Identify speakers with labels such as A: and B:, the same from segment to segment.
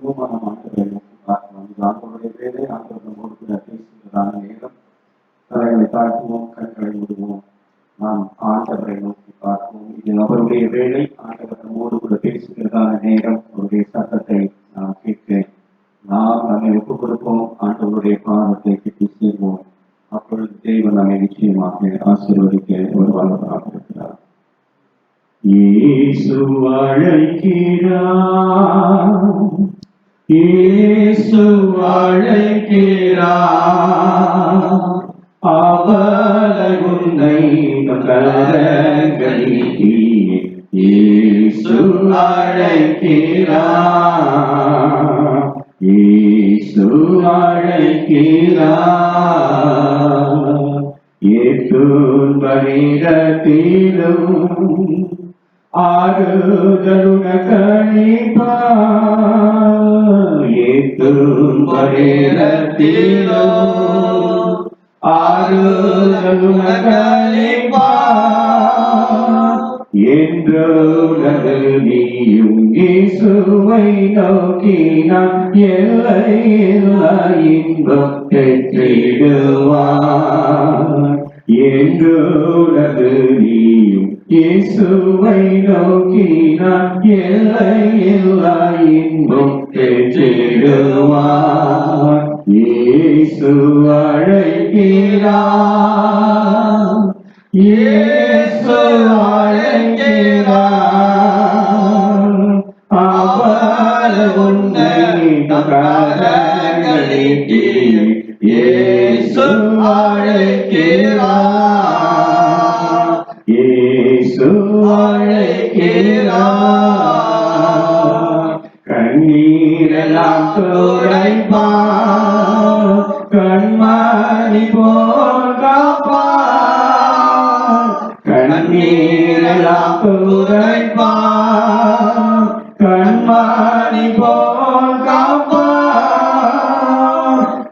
A: முழுவதுமான ஆண்டவரை நோக்கி பார்க்கலாம். இது ஆண்டவருடைய வேலை. ஆண்டவர் நம்மோடு கூட பேசுகிறதான நேரம். தலைகளை தாழ்த்துவோம், கண்களை விடுவோம், நாம் ஆண்டவரை நோக்கி பார்ப்போம். இது அவருடைய வேலை. ஆண்டவர் நம்மோடு கூட பேசுகிறதான நேரம். அவருடைய சத்தத்தை நாம் கேட்க நாம் நம்மை ஒப்புக் கொடுப்போம். ஆண்டவருடைய பாதத்தை கிட்டி செய்வோம். அப்பொழுது தேவன் நம்மை நிச்சயமாக ஆசீர்வதிக்க ஒரு வல்லவராக இருக்கிறார். இயேசு அழைக்கிறார், இயேசு அழைக்கிறார், அவரை உன்னை கரங்களிலே இயேசு அழைக்கிறார், இயேசு அழைக்கிறார். துன்ப நேரத்திலும் ஆறுதலுணக்கணிப்பார், துன்ப நேரத்திலும் ஆறுதலுணக்கணிப்பார். என்றுலகு நீயும் இயேசுவை நோக்கினான், எல்லையில்லா இன்பம் பெற்றிடுவார். என்றுலகு நீயும் இயேசுவை நோக்கினான், எல்லையில்லா இன்பம் பெற்றிடுவார். இயேசு அழைக்கிறார், இயேசு அழைக்கிறார், அவர் உன்னை கரங்களிலே இயேசு அழைக்கிறார், இயேசு அழைக்கிறார். கண்ணீரெல்லாம் துடைப்பார், கண்மணி போல் காப்பார். கண்ணீரெல்லாம் துடைப்பார், கண்மணி போல் காப்பார்.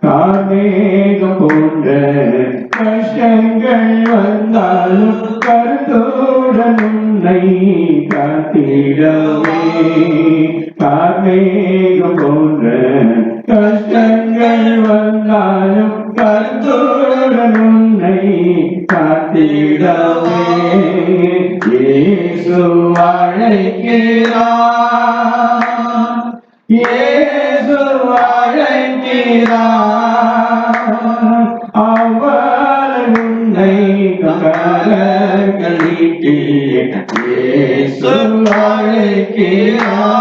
A: கார்மேகம் போன்ற கஷ்டங்கள் வந்தாலும் கருத்துடன் உன்னை காத்திடவே. கார்மேகம் போன்ற கஷ்டங்கள் வந்தாலும் கருத்துடன் உன்னை காத்திடவே. இயேசு அழைக்கிறார், இயேசு அழைக்கிறார், அவர் உன்னை கரங்களிலே இயேசு அழைக்கிறார்,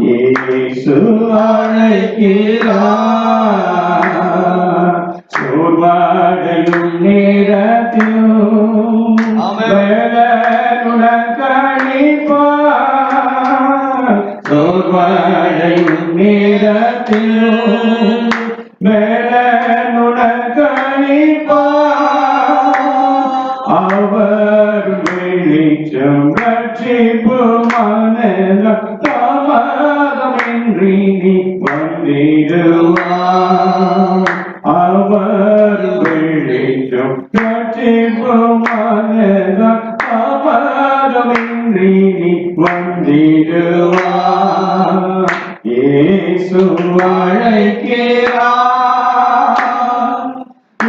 A: இயேசு அழைக்கிறார். சோர்வடையும் நேரத்திலும் வேலனுடன் கழிப்பார். சோர்வடையும் நேரத்திலும் வேலனுடன் கழிப்பார். அவர் வெளிச்சம் ரட்சிப்புமான தாமதமின்றி நீ வந்திடுவார். அவர் வெளிச்சம் ரட்சிப்புமான தாமதமின்றி நீ வந்திடுவார். இயேசு அழைக்கிறார்,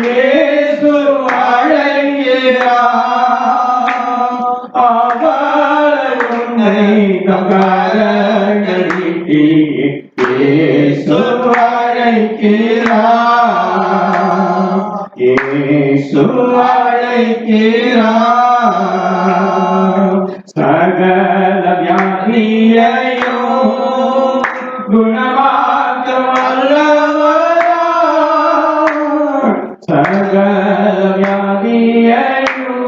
A: இயேசு அழைக்கிறார், அவர் உன்னை கரங்களிலே இயேசு அழைக்கிறார், இயேசு அழைக்கிறார். சகல வியாதியையும் குணமாக்க வல்லவராம், சகல வியாதியையும்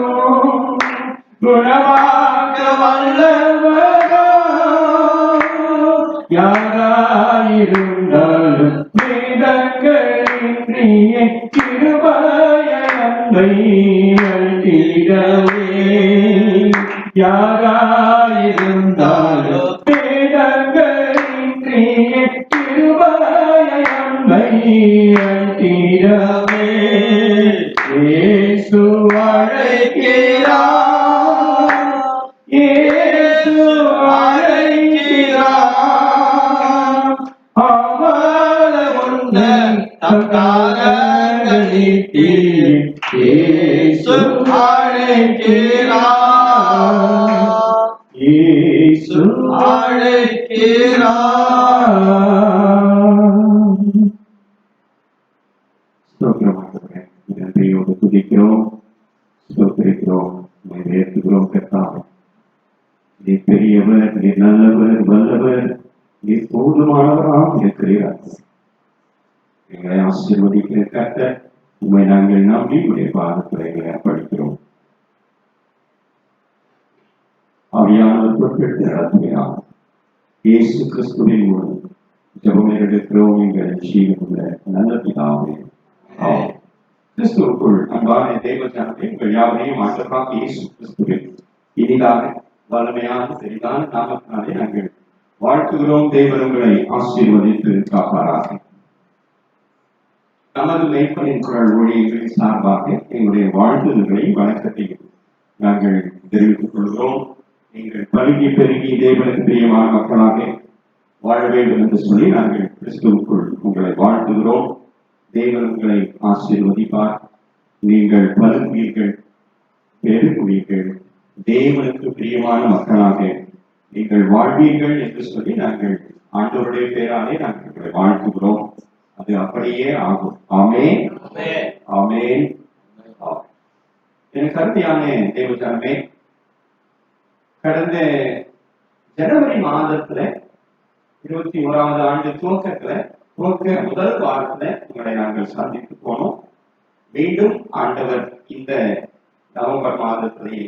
A: குணமாக்க வல்லவராம். யாராயிருந்தாலும் வேதங்களின்றியே கிருபையை அன்பை அளித்திடவே. யாராயிருந்தாலும் வேதங்களின்றியே கிருபையை அன்பை அளித்திடவே. இயேசு அழைக்கிறார், இயேசு அழைக்கிறார்,
B: அழைக்கிறார்,
A: இயேசு
B: அழைக்கிறார்.
A: ஸ்தோத்திரமாகவே நன்றியோடு துதிக்கிறோம், ஸ்தோத்திரிக்கிறோம், ஏற்றுகிறோம். கர்த்தாவே, நீ பெரியவர், நீ நல்லவர், வல்லவர், நீ போதுமானவராக இருக்கிறீர். எங்களை ஆசீர்வதிக்கிற கர்த்தர், உம்மை நாங்கள் நம்பி உடைய பாதத்தில் எங்களை அர்ப்பணிக்கிறோம். ஆவியானவர் பொறுப்பெடுத்து நடத்துகிறார். இயேசு கிறிஸ்துவின் மூலம் ஜெபம் எடுக்கிறோம் எங்கள் ஜீவனுள்ள நல்ல பிதாவே. ஆமென். கிறிஸ்துவுக்குள் அன்பான தேவ ஜனமே, உங்கள் யாவரையும் ஆண்டவராகிய இயேசு கிறிஸ்துவின் இனிதான வல்லமையான பெரிதான நாமத்தினாலே நாங்கள் வாழ்த்துகிறோம். தேவன் உங்களை ஆசீர்வதித்து காப்பாராக. நமது மேய்ப்பனின் குரல் ஊழியர்களின் சார்பாக எங்களுடைய வாழ்த்துதல்களை வணக்கத்தையும் நாங்கள் தெரிவித்துக் கொள்கிறோம். நீங்கள் பருகி பெருகி தேவனுக்கு பிரியமான மக்களாக வாழ வேண்டும் என்று சொல்லி நாங்கள் கிறிஸ்துவுக்குள் உங்களை வாழ்த்துகிறோம். தேவன் உங்களை ஆசீர்வதிப்பார். நீங்கள் பருகுவீர்கள், பெருகுவீர்கள், தேவனுக்கு பிரியமான மக்களாக நீங்கள் வாழ்வீர்கள் என்று சொல்லி நாங்கள் ஆண்டவருடைய பேராலே நாங்கள் உங்களை வாழ்த்துகிறோம். அது அப்படியே ஆகும். ஆமென், ஆமென். எனக்கு அருமையான தேவஜனமே, கடந்த ஜனவரி மாதத்துல 21வது ஆண்டு துவக்க முதல் வாரத்துல உங்களை நாங்கள் சந்தித்து போனோம். மீண்டும் ஆண்டவர் இந்த நவம்பர் மாதத்திலே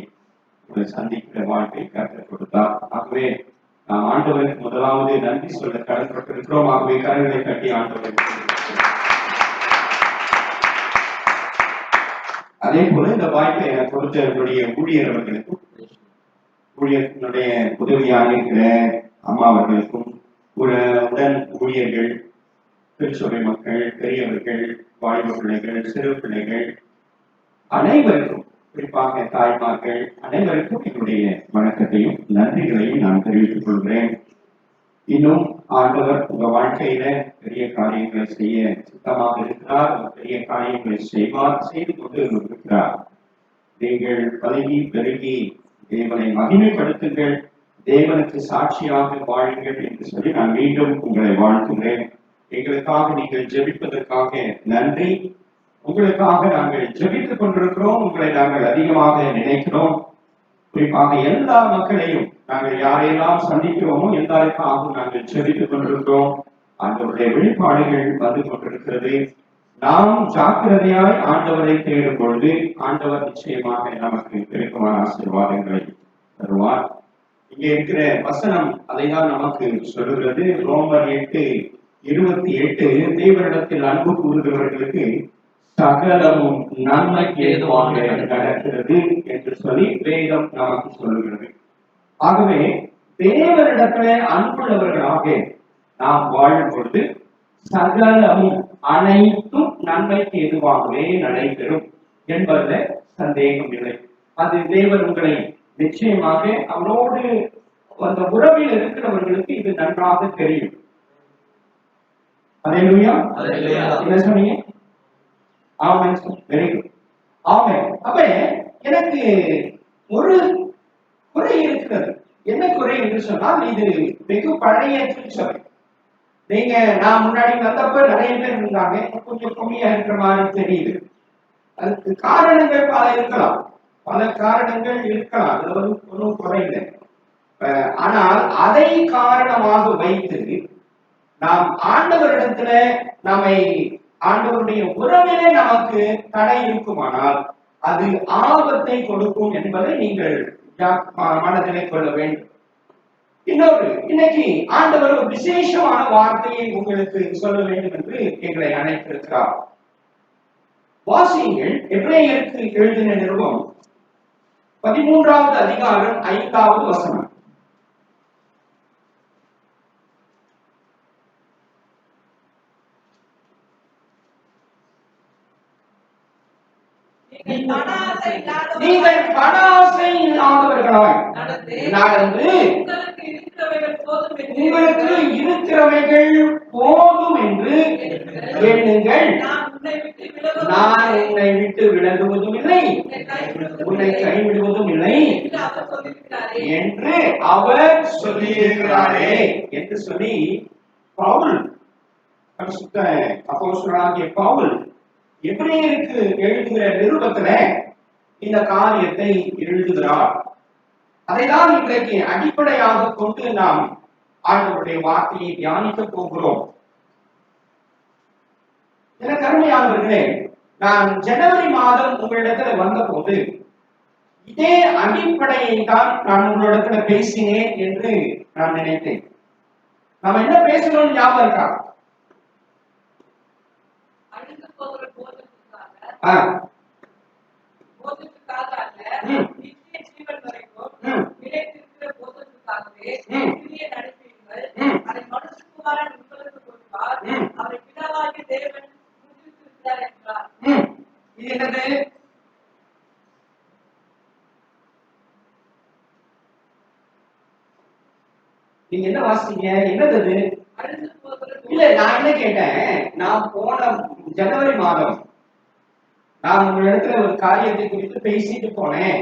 A: உங்களை சந்திக்கிற வாழ்க்கை கற்றுக் கொடுத்தார். ஆகவே நாம் ஆண்டவருக்கு முதலாவது நன்றி சொல்ல கடன்பட்டிருக்கிறோம். ஆகவே கரங்களை கட்டி ஆண்டவருக்கு அதே போல இந்த வாய்ப்பை எனக்கு கொடுத்த என்னுடைய ஊழியர்களுக்கும் ஊழியத்தினுடைய உதவியாக இருக்கிற அம்மா அவர்களுக்கும் உடன் ஊழியர்கள், திருச்சபை மக்கள், பெரியவர்கள், வாலிப பிள்ளைகள், சிறு பிள்ளைகள் அனைவருக்கும், குறிப்பாக தாய்மார்கள் அனைவருக்கும் என்னுடைய வணக்கத்தையும் நன்றிகளையும் நான் தெரிவித்துக் கொள்கிறேன். இன்னும் ஆண்டவர் உங்க வாழ்க்கையில பெரிய காரியங்களை செய்ய சுத்தமாக இருக்கிறார். பெரிய காரியங்களை செய்து கொண்டு இருக்கிறார். நீங்கள் பழகி பெருகி தேவனை மகிமைப்படுத்துங்கள், தேவனுக்கு சாட்சியாக வாழுங்கள் என்று சொல்லி நான் மீண்டும் உங்களை வாழ்த்துகிறேன். எங்களுக்காக நீங்கள் ஜெபிப்பதற்காக நன்றி. உங்களுக்காக நாங்கள் ஜெபித்துக் கொண்டிருக்கிறோம். உங்களை நாங்கள் அதிகமாக நினைக்கிறோம். குறிப்பாக எல்லா மக்களையும் நாங்கள் யாரையெல்லாம் சந்திக்கிறோமோ எல்லாருக்காக நாங்கள் ஜெபித்துக் கொண்டிருக்கிறோம். ஆண்டவருடைய வெளிப்பாடுகள் வந்து கொண்டிருக்கிறது. நாம் ஜாக்கிரதையாய் ஆண்டவரை தேடும் பொழுது ஆண்டவர் நிச்சயமாக நமக்கு பெருக்கமான ஆசீர்வாதங்களை தருவார். இங்கே இருக்கிற வசனம் அதைதான் நமக்கு சொல்லுகிறது. ரோமர் 8:28 தேவனிடத்தில் அன்பு கூறுகிறவர்களுக்கு சகலமும் நன்மைக்கு ஏதுவாக நடக்கிறது என்று சொல்லி வேதம் நமக்கு சொல்லுகிறது. ஆகவே தேவனிடத்துல அன்புள்ளவர்களாக நாம் வாழும் பொழுது சகலமும் அனைத்தும் நன்மைக்கு எதுவாகவே நடைபெறும் என்பதுல சந்தேகம் இல்லை. அது தேவன் உங்களை நிச்சயமாக அவரோடு அந்த உறவில் இருக்கிறவர்களுக்கு இது நன்றாக தெரியும். அல்லேலூயா, என்ன சொன்னீங்க? ஆமென். Very good. ஆமென். அப்ப எனக்கு ஒரு குறை இருக்கிறது. என்ன குறை என்று சொன்னால், இது வெகு பழைய திருச்சபை. நீங்க நான் முன்னாடி வந்தப்ப நிறைய பேர் இருந்தாங்க, கொஞ்சம் கம்மியா இருக்கிற மாதிரி தெரியுது. அதுக்கு காரணங்கள் பல இருக்கலாம், பல காரணங்கள் இருக்கலாம், அது ஒன்றும் குறையில்லை. ஆனால் அதை காரணமாக வைத்து நாம் ஆண்டவரிடத்துல நம்மை ஆண்டவருடைய உறவிலே நமக்கு தடை இருக்குமானால் அது ஆபத்தை கொடுக்கும் என்பதை நீங்கள் மனதிலே கொள்ள வேண்டும். இன்னொரு, இன்னைக்கு ஆண்டவர் ஒரு விசேஷமான வார்த்தையை உங்களுக்கு சொல்ல வேண்டும் என்று எங்களை அழைத்திருக்கிறார். வாசியுங்கள். எபிரேயருக்கு எழுதின நிருபம் 13வது அதிகாரம் 5வது வசனம். நீங்கள் பணாசை இல்லாதவர்களாய் நடந்து உங்களுக்கு இருக்கிறவைகள் போதும் என்று எண்ணுங்கள். நான் உன்னை விட்டு விலகுவதும் இல்லை, உன்னை கைவிடுவதும் இல்லை என்று அவர் சொல்லியிருக்கிறாரே என்று சொல்லி பவுல், பரிசுத்த அப்போஸ்தலனாகிய பவுல் எபிரேயருக்கு எழுதுகிற நிருபத்துல இந்த காரியத்தை எழுதுகிறார். அதைதான் இன்றைக்கு அடிப்படையாக கொண்டு நாம் ஆண்டவருடைய வார்த்தையை தியானிக்க போகிறோம். எனக்கு அருமையானவர்களே, நான் ஜனவரி மாதம் உங்களிடத்துல வந்த போது இதே அடிப்படையை தான் நான் உங்களிடத்துல பேசினேன் என்று நான் நினைத்தேன். நாம் என்ன பேசணும்னு ஞாபகம் இருக்கா? இது என்னது? நீங்க என்ன வாசிச்சீங்க? என்னது? இல்ல, நான் என்ன கேட்டேன், நான் போன ஜனவரி மாதம் நான் உங்க இடத்துல ஒரு காரியத்தை குறித்து பேசிட்டு போனேன்,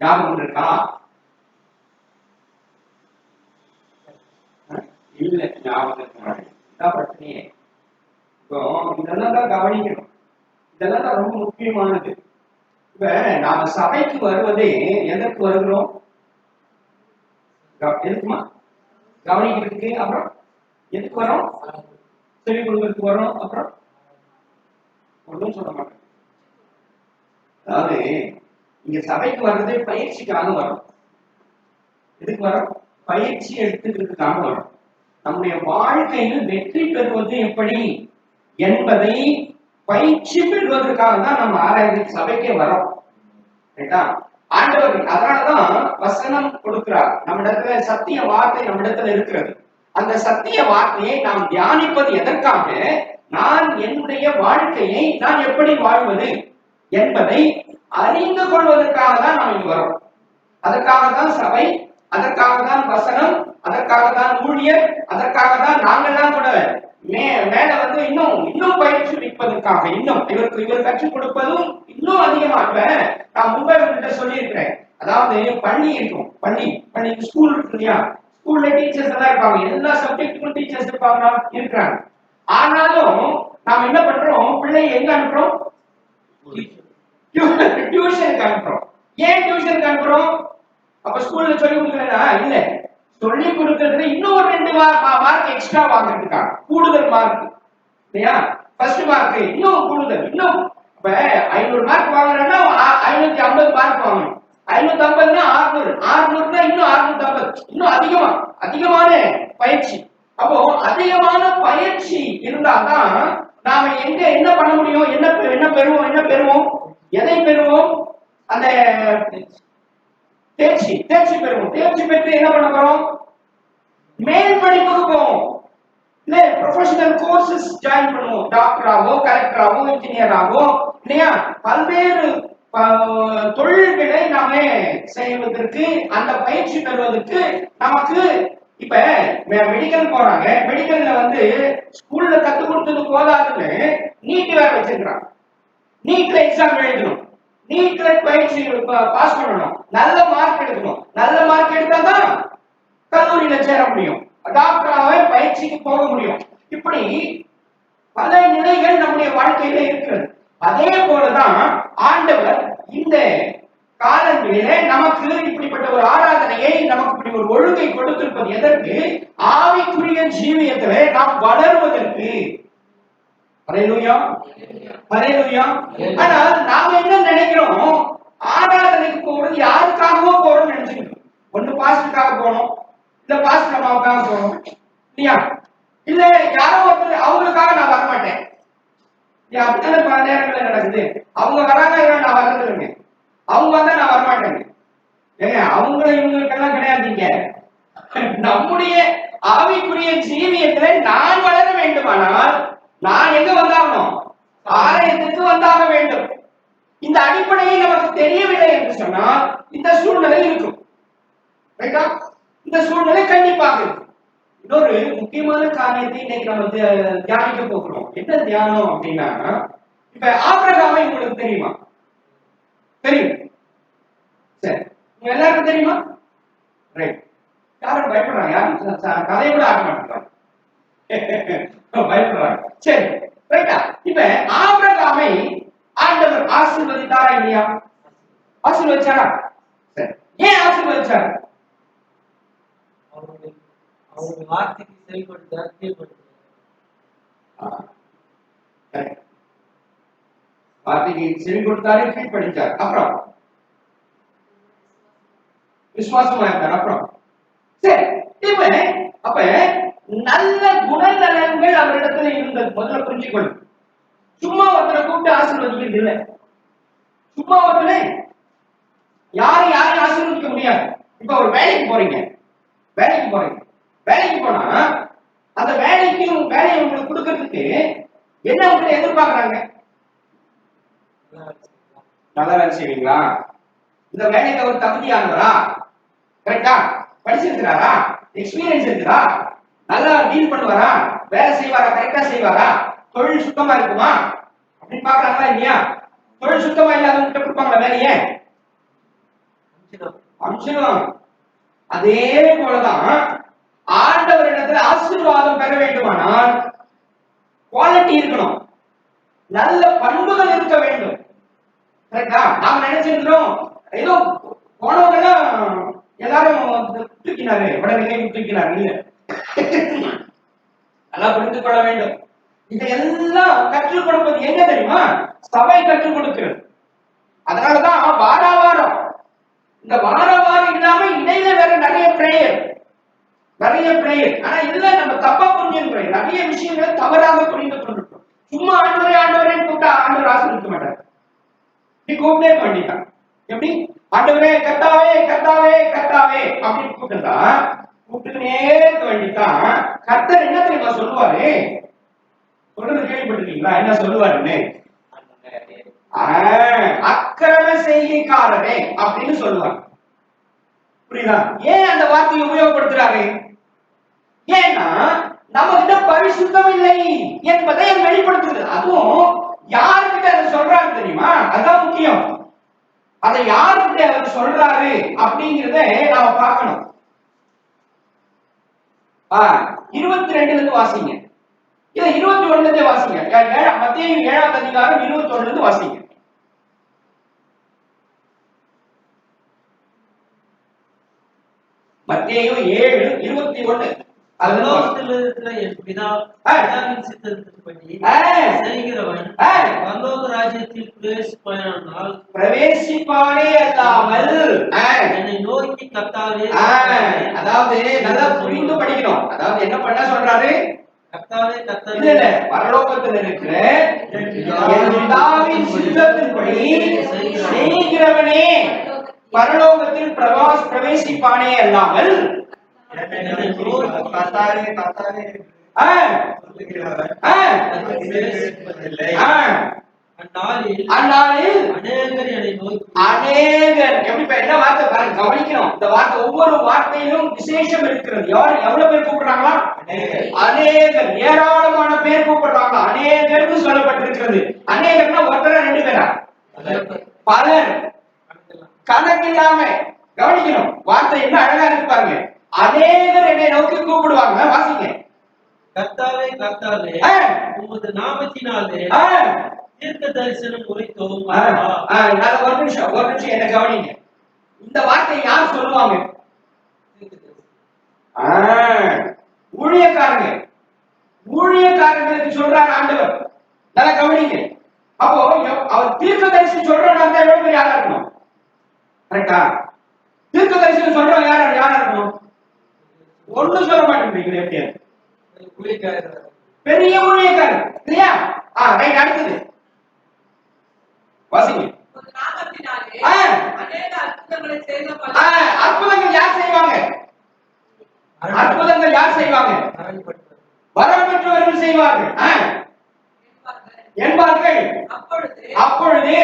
A: ஞாபகம் இருக்கா? இல்ல, ஞாபகம் பிரச்சனையே. இப்போ இதெல்லாம் தான் கவனிக்கணும், இதெல்லாம் தான் ரொம்ப முக்கியமானது. இப்ப நாம சபைக்கு வருவதே எதற்கு வருகிறோம்? எதுக்குமா? கவனிக்கிறதுக்கு. அப்புறம் எதுக்கு வரோம்? சொல்லிக் கொடுக்கறதுக்கு வரோம். அப்புறம் ஒன்றும் சொல்ல மாட்டேன். அதாவது இங்க சபைக்கு வர்றதே பயிற்சிக்காக வரும். எதுக்கு வரும்? பயிற்சி எடுத்துக்கிறதுக்காக வரும். நம்முடைய வாழ்க்கையில் வெற்றி பெறுவது எப்படி என்பதை பயிற்சி பெறுவதற்காக தான் நம்ம ஆராய்ச்சி சபைக்கே வரோம். ஆண்டவர் அதனாலதான் வசனம் கொடுக்கிறார். நம்ம இடத்துல சத்திய வார்த்தை நம்ம இடத்துல இருக்கிறது. அந்த சத்திய வார்த்தையை நாம் தியானிப்பது எதற்காக? நான் என்னுடைய வாழ்க்கையை நான் எப்படி வாழ்வது என்பதை அறிந்து கொள்வதற்காக தான் நாம் இங்கு வரோம். அதற்காக தான் சபை, அதற்காக தான் வசனம், அதற்காக தான் ஊழியர், அதற்காக தான் நாங்கள்லாம் கூட மேல வந்து இன்னும் பயிற்சி வைப்பதற்காக, இன்னும் இவர் கற்றுக் கொடுப்பதும் இன்னும் அதிகமாக. நான் முன்பே சொல்லி இருக்கிறேன். அதாவது பள்ளி இருக்கும், பள்ளி ஸ்கூல் இருக்கு இல்லையா? ஸ்கூல்ல டீச்சர்ஸ் எல்லாம் இருப்பாங்க, எல்லா சப்ஜெக்டுக்கும் டீச்சர்ஸ் இருப்பாங்க, இருக்கிறாங்க. ஆனாலும் நாம் என்ன பண்றோம்? பிள்ளையை எங்க அனுப்புறோம்? டியூஷனுக்கு அனுப்புறோம். ஏன் டியூஷனுக்கு அனுப்புறோம்? அப்ப ஸ்கூல்ல சொல்லி கொடுக்கலன்னா இல்ல, சொல்லி கொடுக்கறதுல இன்னும் 2 மார்க் எக்ஸ்ட்ரா வாங்குறதுக்காக, கூடுதல் மார்க் இல்லையா? ஃபர்ஸ்ட் மார்க் இன்னும் கூடுதல், இன்னும் இப்ப 500 மார்க் வாங்குறேன்னா 550 மார்க் வாங்கணும். 550னா 600, 600னா இன்னும் 650, இன்னும் அதிகமான பயிற்சி. அப்போ அதிகமான பயிற்சி இருந்தாதான் நாம என்ன பண்ண முடியும்? என்ன பெறுவோம்? எதை பெறுவோம்? அந்த தேர்ச்சி பெறுவோம். தேர்ச்சி பெற்று என்ன பண்ண போறோம்? மேல் படிப்புக்கு போவோம். இல்ல, ப்ரொஃபஷனல் கோர்சஸ் ஜாயின் பண்ணுவோம். டாக்டராவோ, கலெக்டராவோ, இன்ஜினியராவோ, இல்லையா? பல்வேறு தொழில்களை நாம செய்வதற்கு, அந்த பயிற்சி பெறுவதற்கு நமக்கு இப்ப மெடிக்கல் போறாங்க. மெடிக்கல்ல வந்து ஸ்கூல்ல கத்து கொடுத்தது போதாதுன்னு நீட் வேற வச்சிருக்காங்க. நீட்ல எக்ஸாம் எழுதணும், நீட்ல பயிற்சி பாஸ் பண்ணணும், நல்ல மார்க் எடுக்கணும். நல்ல மார்க் எடுத்தாதான் கல்லூரியில சேர முடியும், டாக்டராவே பயிற்சிக்கு போக முடியும். இப்படி பல நிலைகள் நம்முடைய வாழ்க்கையில இருக்கிறது. அதே போலதான் ஆண்டவர் இந்த காலங்களிலே நமக்கு இப்படிப்பட்ட ஒரு ஆராதனையை, நமக்கு இப்படி ஒரு ஒழுங்கை கொடுத்திருப்பது எதற்கு? ஆவிக்குரிய ஜீவியத்திலே நாம் வளருவதற்கு. ஹல்லேலூயா, ஹல்லேலூயா. ஆனால் நாம என்ன நினைக்கிறோம்? ஆராதனைக்கு போறது யாருக்காகவோ போறோம்னு நினைச்சுக்கிறோம். ஒண்ணு பாஸ்டருக்காக போகணும், இல்ல பாஸ்டர் அம்மாவுக்காக போகணும், இல்லையா? இல்ல யாரோ ஒருத்தர் அவங்களுக்காக நான் வரமாட்டேன். அப்படித்தானே பல நேரங்களில் நடக்குது. அவங்க வராங்க, நான் வர்றதில்லைங்க. அவங்க வந்தா நான் வரமாட்டேங்க. ஏங்க, அவங்க இவங்களுக்கெல்லாம் கிடையாதுங்க. நம்முடைய ஆவிக்குரிய ஜீவியத்துல நான் வளர வேண்டுமானால் நான் எங்க வந்தாகணும்? ஆலயத்துக்கு வந்தாக வேண்டும். இந்த அடிப்படையை நமக்கு தெரியவில்லை என்று சொன்னால் இந்த சூழ்நிலை இருக்கும். இந்த சூழ்நிலை கண்டிப்பாக இருக்கும். இன்னொரு முக்கியமான காரியத்தை இன்னைக்கு நம்ம தியானிக்க போகிறோம். என்ன தியானம் அப்படின்னா, இப்ப ஆபிரகாமை உங்களுக்கு தெரியுமா? தெரியும். சரி, உங்க எல்லாருக்கும் தெரியுமா? ரைட். யாரும் பயப்படுறாங்க? யாரும் கதையை கூட ஆக மாட்டாங்க, பயப்படுறாங்க. சரி, ரைட்டா? இப்ப ஆபிரகாமை ஆண்டவர் ஆசீர்வதித்தாரா இல்லையா? ஆசீர்வதிச்சாரா? சரி, ஏன் ஆசீர்வதிச்சாரு?
B: அவருடைய வார்த்தைக்கு செயல்படுத்தார், கீழ்படுத்தார்.
A: வார்த்தைக்கு செவி கொடுத்தாரு, கீழ்படிச்சார். அப்புறம் விசுவாசமா இருந்தார். அப்புறம் சரி, இப்ப அப்ப நல்ல குணநலன்கள் அவரிடத்துல இருந்தது. முதல்ல புரிஞ்சுக்கணும். சும்மா ஒருத்தரை கூப்பிட்டு ஆசீர்வதிக்கிறது இல்லை. சும்மா ஒருத்தனை யாரையும் ஆசீர்வதிக்க முடியாது. இப்ப ஒரு வேலைக்கு போறீங்க, வேலைக்கு போனா அந்த வேலையை உங்களுக்கு கொடுக்கறதுக்கு என்ன உங்களை எதிர்பார்க்கறாங்க? நல்ல வேலை செய்வீங்களா? இந்த வேலைக்கு அவர் தகுதியானவரா? கரெக்டா? படிச்சிருக்கிறாரா? எக்ஸ்பீரியன்ஸ் இருக்குதா? நல்லா டீல் பண்ணுவாரா? வேலை செய்வாரா? கரெக்டா செய்வாரா? தொழில் சுத்தமா இருக்குமா அப்படின்னு பாக்குறாங்களா இல்லையா? தொழில் சுத்தமா இல்லாதவங்க கொடுப்பாங்களா வேலையை? அம்சம். அதே போலதான் ஆண்டவரிடத்துல ஆசீர்வாதம் பெற வேண்டுமானால் குவாலிட்டி இருக்கணும், நல்ல பண்புகள் இருக்க வேண்டும். கரெக்டா? நாம நினைச்சிருக்கிறோம் ஏதோ போனவங்க எல்லாம் எல்லாரும் தூக்கினாரு, உடனே தூக்கினாரு. இல்ல, நல்லா புரிந்து கொள்ள வேண்டும். இதையெல்லாம் கற்றுக் கொடுப்பது எங்க தெரியுமா? சபை கற்றுக் கொடுக்கிறது. அதனாலதான் வாரம் இந்த வாரம் இல்லாம இடையில வேற நிறைய பிரேயர். ஆனா இதுல நம்ம தப்பா புரிஞ்சுக்கிறோம். நிறைய விஷயங்களை தவறாக புரிந்து கொண்டிருக்கோம். சும்மா ஆண்டவரே கூப்பிட்டா ஆண்டவர் ஆசீர்வதிக்க மாட்டார். நீ கூப்பிட்டே பண்ணிட்டான். எப்படி? ஆண்டவரே கர்த்தாவே அப்படின்னு கூப்பிட்டுனே இருக்க வேண்டித்தான். கர்த்தர் என்ன தெரியுமா சொல்லுவாரு? சொல்றது கேள்விப்பட்டிருக்கீங்களா? என்ன சொல்லுவாருன்னு? அக்கிரம செய்கைக்காரனே அப்படின்னு சொல்லுவாங்க. புரியுதா? ஏன் அந்த வார்த்தையை உபயோகப்படுத்துறாரு? ஏன்னா நம்ம கிட்ட பரிசுத்தம் இல்லை என்பதை வெளிப்படுத்துது. அதுவும் யாருக்கிட்ட அதை சொல்றாரு தெரியுமா? அதுதான் முக்கியம். அதை யாருக்கிட்ட அவர் சொல்றாரு அப்படிங்கிறத நாம பார்க்கணும். 22 இருந்து வாசிங்க. இல்ல 21 இருந்து வாசிங்க. மத்தேயு 7ஆம் அதிகாரம் 21 இருந்து வாசிங்க. மத்தேயு 7:21. பிரவேசிப்பானே அல்லாமல் என்னை நோக்கி கர்த்தாவே. அதாவது நல்லா புரிந்து படிக்கணும். அதாவது என்ன பண்ண சொல்றாரு? கர்த்தாவே கர்த்தாவே, பரலோகத்தில் இருக்கிற என் பிதாவின் சித்தத்தின்படி செய்கிறவனே பரலோகத்தில் பிரவேசிப்பானே அல்லாமல் அநேகர். எப்படி என்ன வார்த்தை பாருங்க, கவனிக்கணும். இந்த வார்த்தை ஒவ்வொரு வார்த்தையிலும் விசேஷம் இருக்கிறது. எவ்வளவு பேர் கூப்பிடுறாங்களா? அநேகர். ஏராளமான பேர் கூப்பிடுறாங்க. அநேகர்னு சொல்லப்பட்டிருக்கிறது. அநேகர்னா ஒருத்தர 2 பேரா? பலர். கணக்கில்லாம. கவனிக்கணும், வார்த்தை என்ன அழகா இருக்கு பாருங்க. அநேகர் என்னை நோக்கி கூப்பிடுவாங்க. வாசிங்க. கர்த்தாவே கர்த்தாவே, உமது நாமத்தினாலே தீர்க்க தரிசனம் உரைத்தோம். ஒரு நிமிஷம் என்ன கவனிங்க. இந்த வார்த்தை யார் சொல்லுவாங்க? ஊழியக்காரங்களுக்கு சொல்றாரு ஆண்டவர். நல்லா கவனிங்க. அப்போ அவர் தீர்க்க தரிசனம் சொல்றவங்க எவ்வளவு பேர் யாரா இருக்கணும்? கரெக்டா? தீர்க்க தரிசனம் சொல்றவங்க யாரா இருக்கணும்? ஒண்ணும் சொல்ல மாட்டேங்கிறீங்க. எப்படி? பெரிய ஊழியக்காரர் இல்லையா? ரைட். அடுத்தது வாசிங்க. அற்புதங்கள் யார் செய்வாங்க? வரம் பெற்றவர்கள் செய்வார்கள் என்பார்கள். அப்பொழுது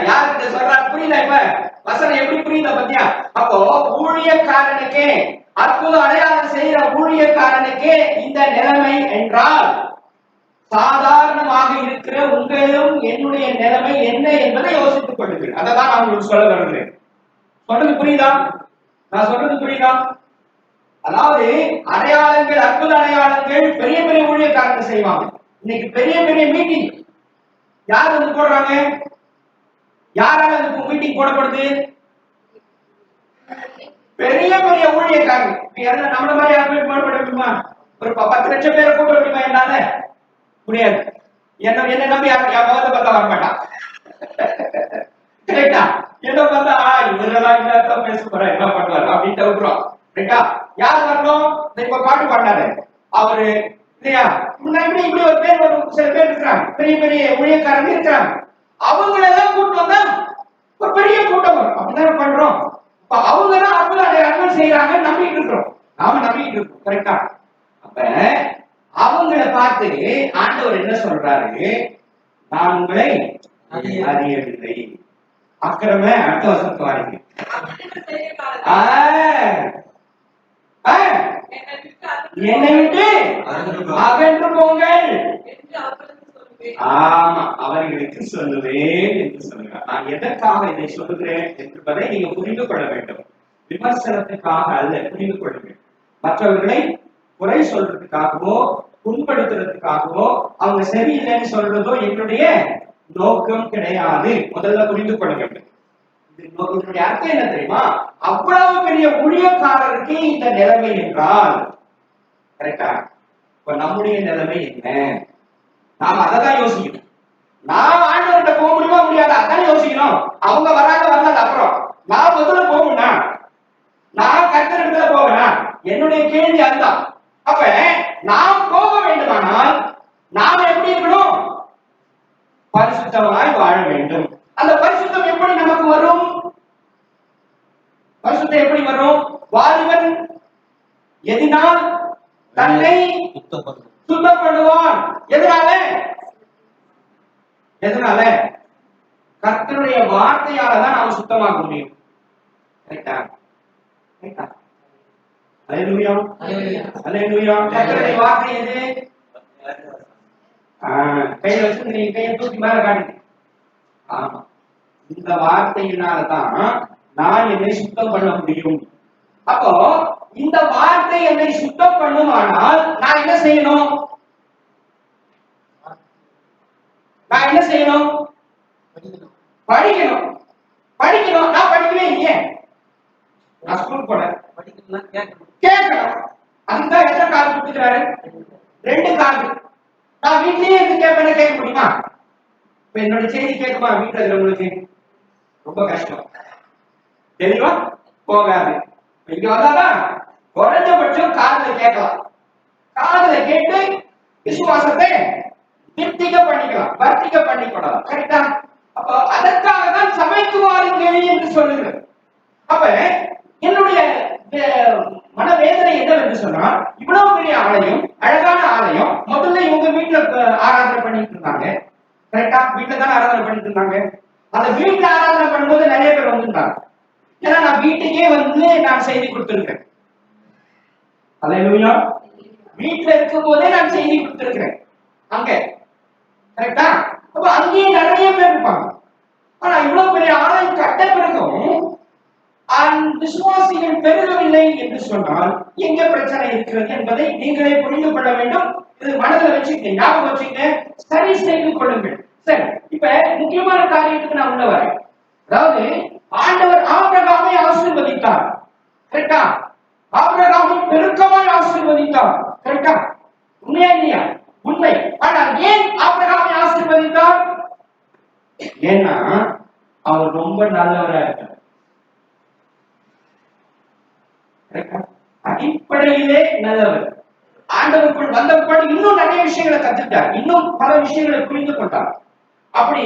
A: யாருக்கு சொல்றாரு? புரியல? இப்ப வசனம் எப்படி புரியுத பத்தியா? அப்போ ஊழியக்காரனுக்கே, அற்புத அடையாளம் செய்யற ஊழியக்காரனுக்கே இந்த நிலைமை என்றால் சாதாரணமாக இருக்கிற உங்களும் என்னுடைய நிலைமை என்ன என்பதை யோசித்துக் கொள்ளுங்கள். அதை தான் நான் உங்களுக்கு சொல்ல வருகிறேன். சொல்றது புரியுதா? நான் சொல்றது புரியுதா? அதாவது அடையாளங்கள், அற்புத அடையாளங்கள் பெரிய பெரிய ஊழியக்காரங்க செய்வாங்க. இன்னைக்கு பெரிய பெரிய மீட்டிங் யார் வந்து போடுறாங்க? யாரால அந்த மீட்டிங் போடப்படுது? பெரிய பெரிய ஊழியக்காரங்க. நம்மள மாதிரி யாருமே போடப்பட முடியுமா? ஒரு 10 லட்சம் பேரை கூட்ட முடியுமா? என்னால முடியாது. என்ன நம்பி யாரும் முகத்தை பார்த்தா வரமாட்டான். கரெக்டா? என்ன பார்த்தா இவரெல்லாம் இதான் பேச போற, என்ன பண்ணுவாரு அப்படின்ட்டு விட்டுரும். ரைட்டா? யார் வரணும்? இப்ப பாட்டு பாடினாரு அவரு இல்லையா? இப்படி ஒரு பேர், ஒரு சில பேர் இருக்கிறாங்க, பெரிய பெரிய ஊழியக்காரங்க இருக்கிறாங்க. அவங்களெல்லாம் கூட்டு வந்தா ஒரு பெரிய கூட்டம் வரும். அப்படிதான் பண்றோம். இப்ப அவங்க தான் அற்புத அடையாளங்கள் செய்யறாங்க, நம்பிட்டு இருக்கிறோம். நாம நம்பிட்டு இருக்கோம். கரெக்டா? அப்ப அவங்களை பார்த்து ஆண்டவர் என்ன சொல்றாரு? நான் உங்களை அறியவில்லை. அக்கிரம அடுத்த வசனத்தை வாருங்க. என்னை விட்டு அகன்று போங்கள். ஆமா, அவர்களுக்கு சொல்லுவேன் என்று சொல்லுகிறார். நான் எதற்காக இதை சொல்லுகிறேன் என்பதை நீங்க புரிந்து கொள்ள வேண்டும். விமர்சனத்துக்காக அல்ல, புரிந்து கொள்ளுங்கள். மற்றவர்களை குறை சொல்றதுக்காகவோ புண்படுத்துறதுக்காகவோ அவங்க சரியில்லைன்னு சொல்றதோ என்னுடைய நோக்கம் கிடையாது. முதல்ல புரிந்து கொள்ள வேண்டும். இதனுடைய அர்த்தம் என்ன தெரியுமா? அவ்வளவு பெரிய ஊழியக்காரருக்கு இந்த நிலைமை என்றால், கரெக்டா? இப்ப நம்முடைய நிலைமை என்ன? நாம அதான் யோசிக்கணும். நான் ஆண்டவர்கிட்ட போக முடியுமா முடியாது, அதான் யோசிக்கணும். அவங்க வராங்க வராது அப்புறம் நான் முதல்ல போகணும்னா, நான் கர்த்தரிடத்துல போவேன். என்னுடைய கேள்வி அதுதான். அப்ப நாம் போக வேண்டுமானால் நாம் எப்படி இருக்கணும்? பரிசுத்தமாய் வாழ வேண்டும். அந்த பரிசுத்தம் எப்படி நமக்கு வரும்? பரிசுத்தம் எப்படி வரும்? வாலிபன் எதினால் தன்னை சுத்தம் பண்ணுவான். எதனால? எதனால? கர்த்தருடைய வார்த்தையால தான் நாம் சுத்தமாக முடியும். கரெக்டா? கரெக்டா? அல்லேலூயா, அல்லேலூயா. கர்த்தருடைய வார்த்தை எது? கையில வச்சு நீங்க கையை தூக்கி மேல காட்டுங்க. ஆமா, இந்த வார்த்தையினால்தான் நான் என்னை சுத்தம் பண்ண முடியும். அப்போ இந்த வார்த்தை என்னை சுத்தம் பண்ணுமானால் நான் என்ன செய்யணும்? நான் என்ன செய்யணும்? படிக்கணும். படிக்கணும். நான் படிக்கவே இல்லையே. நான் ஸ்கூல் போனேன். படிக்கணும், கேட்கணும். அதுதான் எத்தனை கால் கொடுத்துக்கிறாரு? 2 கால். நான் வீட்லயே இருந்து கேட்பேன், கேட்க முடியுமா? இப்ப என்னோட செய்தி கேட்குமா? வீட்டுல இருக்கிறவங்களுக்கு ரொம்ப கஷ்டம். தெளிவா போகாது. இங்க வந்தாதான் குறைஞ்சபட்சம் காதுல கேட்கலாம். காதுல கேட்டு விசுவாசத்தை திருப்திக்க பண்ணிக்கலாம், வர்த்திக்க பண்ணிக்கலாம். கரெக்டா? அப்ப அதற்காக தான் சபைக்கு வாருங்கள் என்று சொல்லுகிறது. அப்ப என்னுடைய மனவேதனை என்னவென்று சொன்னால், இவ்வளவு பெரிய ஆலயம், அழகான ஆலயம், முதல்ல இவங்க வீட்டுல ஆராதனை பண்ணிட்டு இருந்தாங்க. கரெக்டா? வீட்டுல தான் ஆராதனை பண்ணிட்டு இருந்தாங்க. அந்த வீட்டுல ஆராதனை பண்ணும்போது நிறைய பேர் வந்திருந்தாங்க. ஏன்னா நான் வீட்டுக்கே வந்து நான் செய்தி கொடுத்திருக்கேன். அல்லேலூயா. வீட்டுல இருக்கும் போதே நான் செய்தி கொடுத்திருக்கிறேன் அங்க. கரெக்டா? அப்ப அங்கேயே நிறைய பேர் இருப்பாங்க. ஆனா இவ்வளவு பெரிய ஆலயம் கட்ட பிறகும் விசுவாசிகள் பெருகவில்லை என்று சொன்னால் எங்க பிரச்சனை இருக்கிறது என்பதை நீங்களே புரிந்து கொள்ள வேண்டும். இது மனதில் வச்சுக்க, ஞாபகம் வச்சுக்க, சரி செய்து கொள்ளுங்கள். சரி, இப்ப முக்கியமான காரியத்துக்கு நான் உள்ள வரேன். அதாவது ஆண்டவர் ஆபிரகாமை ஆசீர்வதித்தார். கரெக்டா? ஆபிரகாமை பெருக்கமாய் ஆசீர்வதித்தார். கரெக்டா? உண்மையா இல்லையா? உண்மை. ஆனால் ஏன் ஆபிரகாமை ஆசீர்வதித்தார்? ஏன்னா அவர் ரொம்ப நல்லவரா இருக்கார். அடிப்படையிலே நல்லவர். ஆண்டவருக்குள் வந்தபடி இன்னும் நிறைய விஷயங்களை கத்துட்டார், இன்னும் பல விஷயங்களை புரிந்து கொண்டார். அப்படி